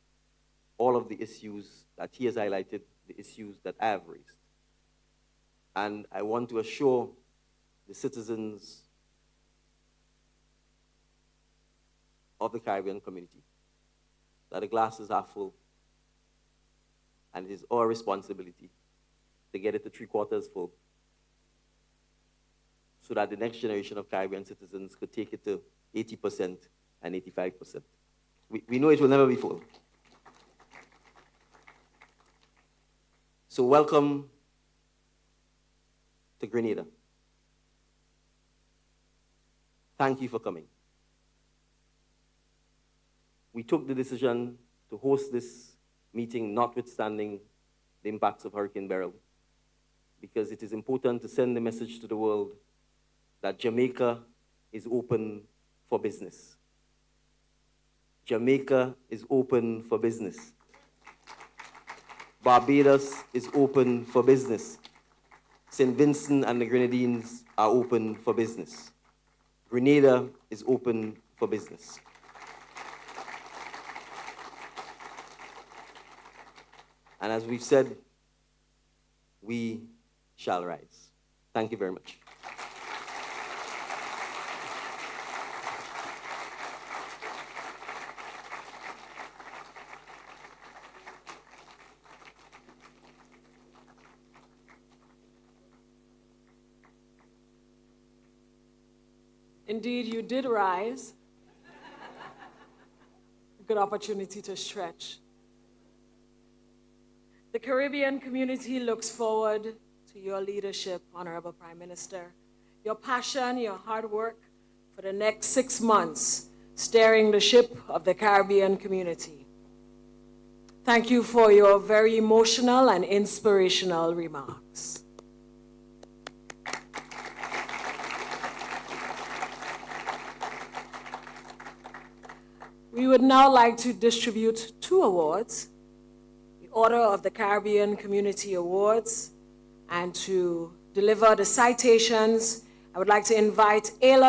all of the issues that he has highlighted, the issues that I have raised. And I want to assure the citizens of the Caribbean community that the glasses are full, and it is our responsibility to get it to 3/4 full so that the next generation of Caribbean citizens could take it to 80% and 85%. We know it will never be full. So welcome to Grenada. Thank you for coming. We took the decision to host this meeting notwithstanding the impacts of Hurricane Beryl, because it is important to send the message to the world that Jamaica is open for business. Jamaica is open for business. Barbados is open for business. St. Vincent and the Grenadines are open for business. Grenada is open for business. And as we've said, we shall rise. Thank you very much. Indeed, you did rise. Good opportunity to stretch. The Caribbean community looks forward to your leadership, Honorable Prime Minister, your passion, your hard work for the next 6 months, steering the ship of the Caribbean community. Thank you for your very emotional and inspirational remarks. We would now like to distribute 2 awards, the Order of the Caribbean Community Awards, and to deliver the citations, I would like to invite Ayla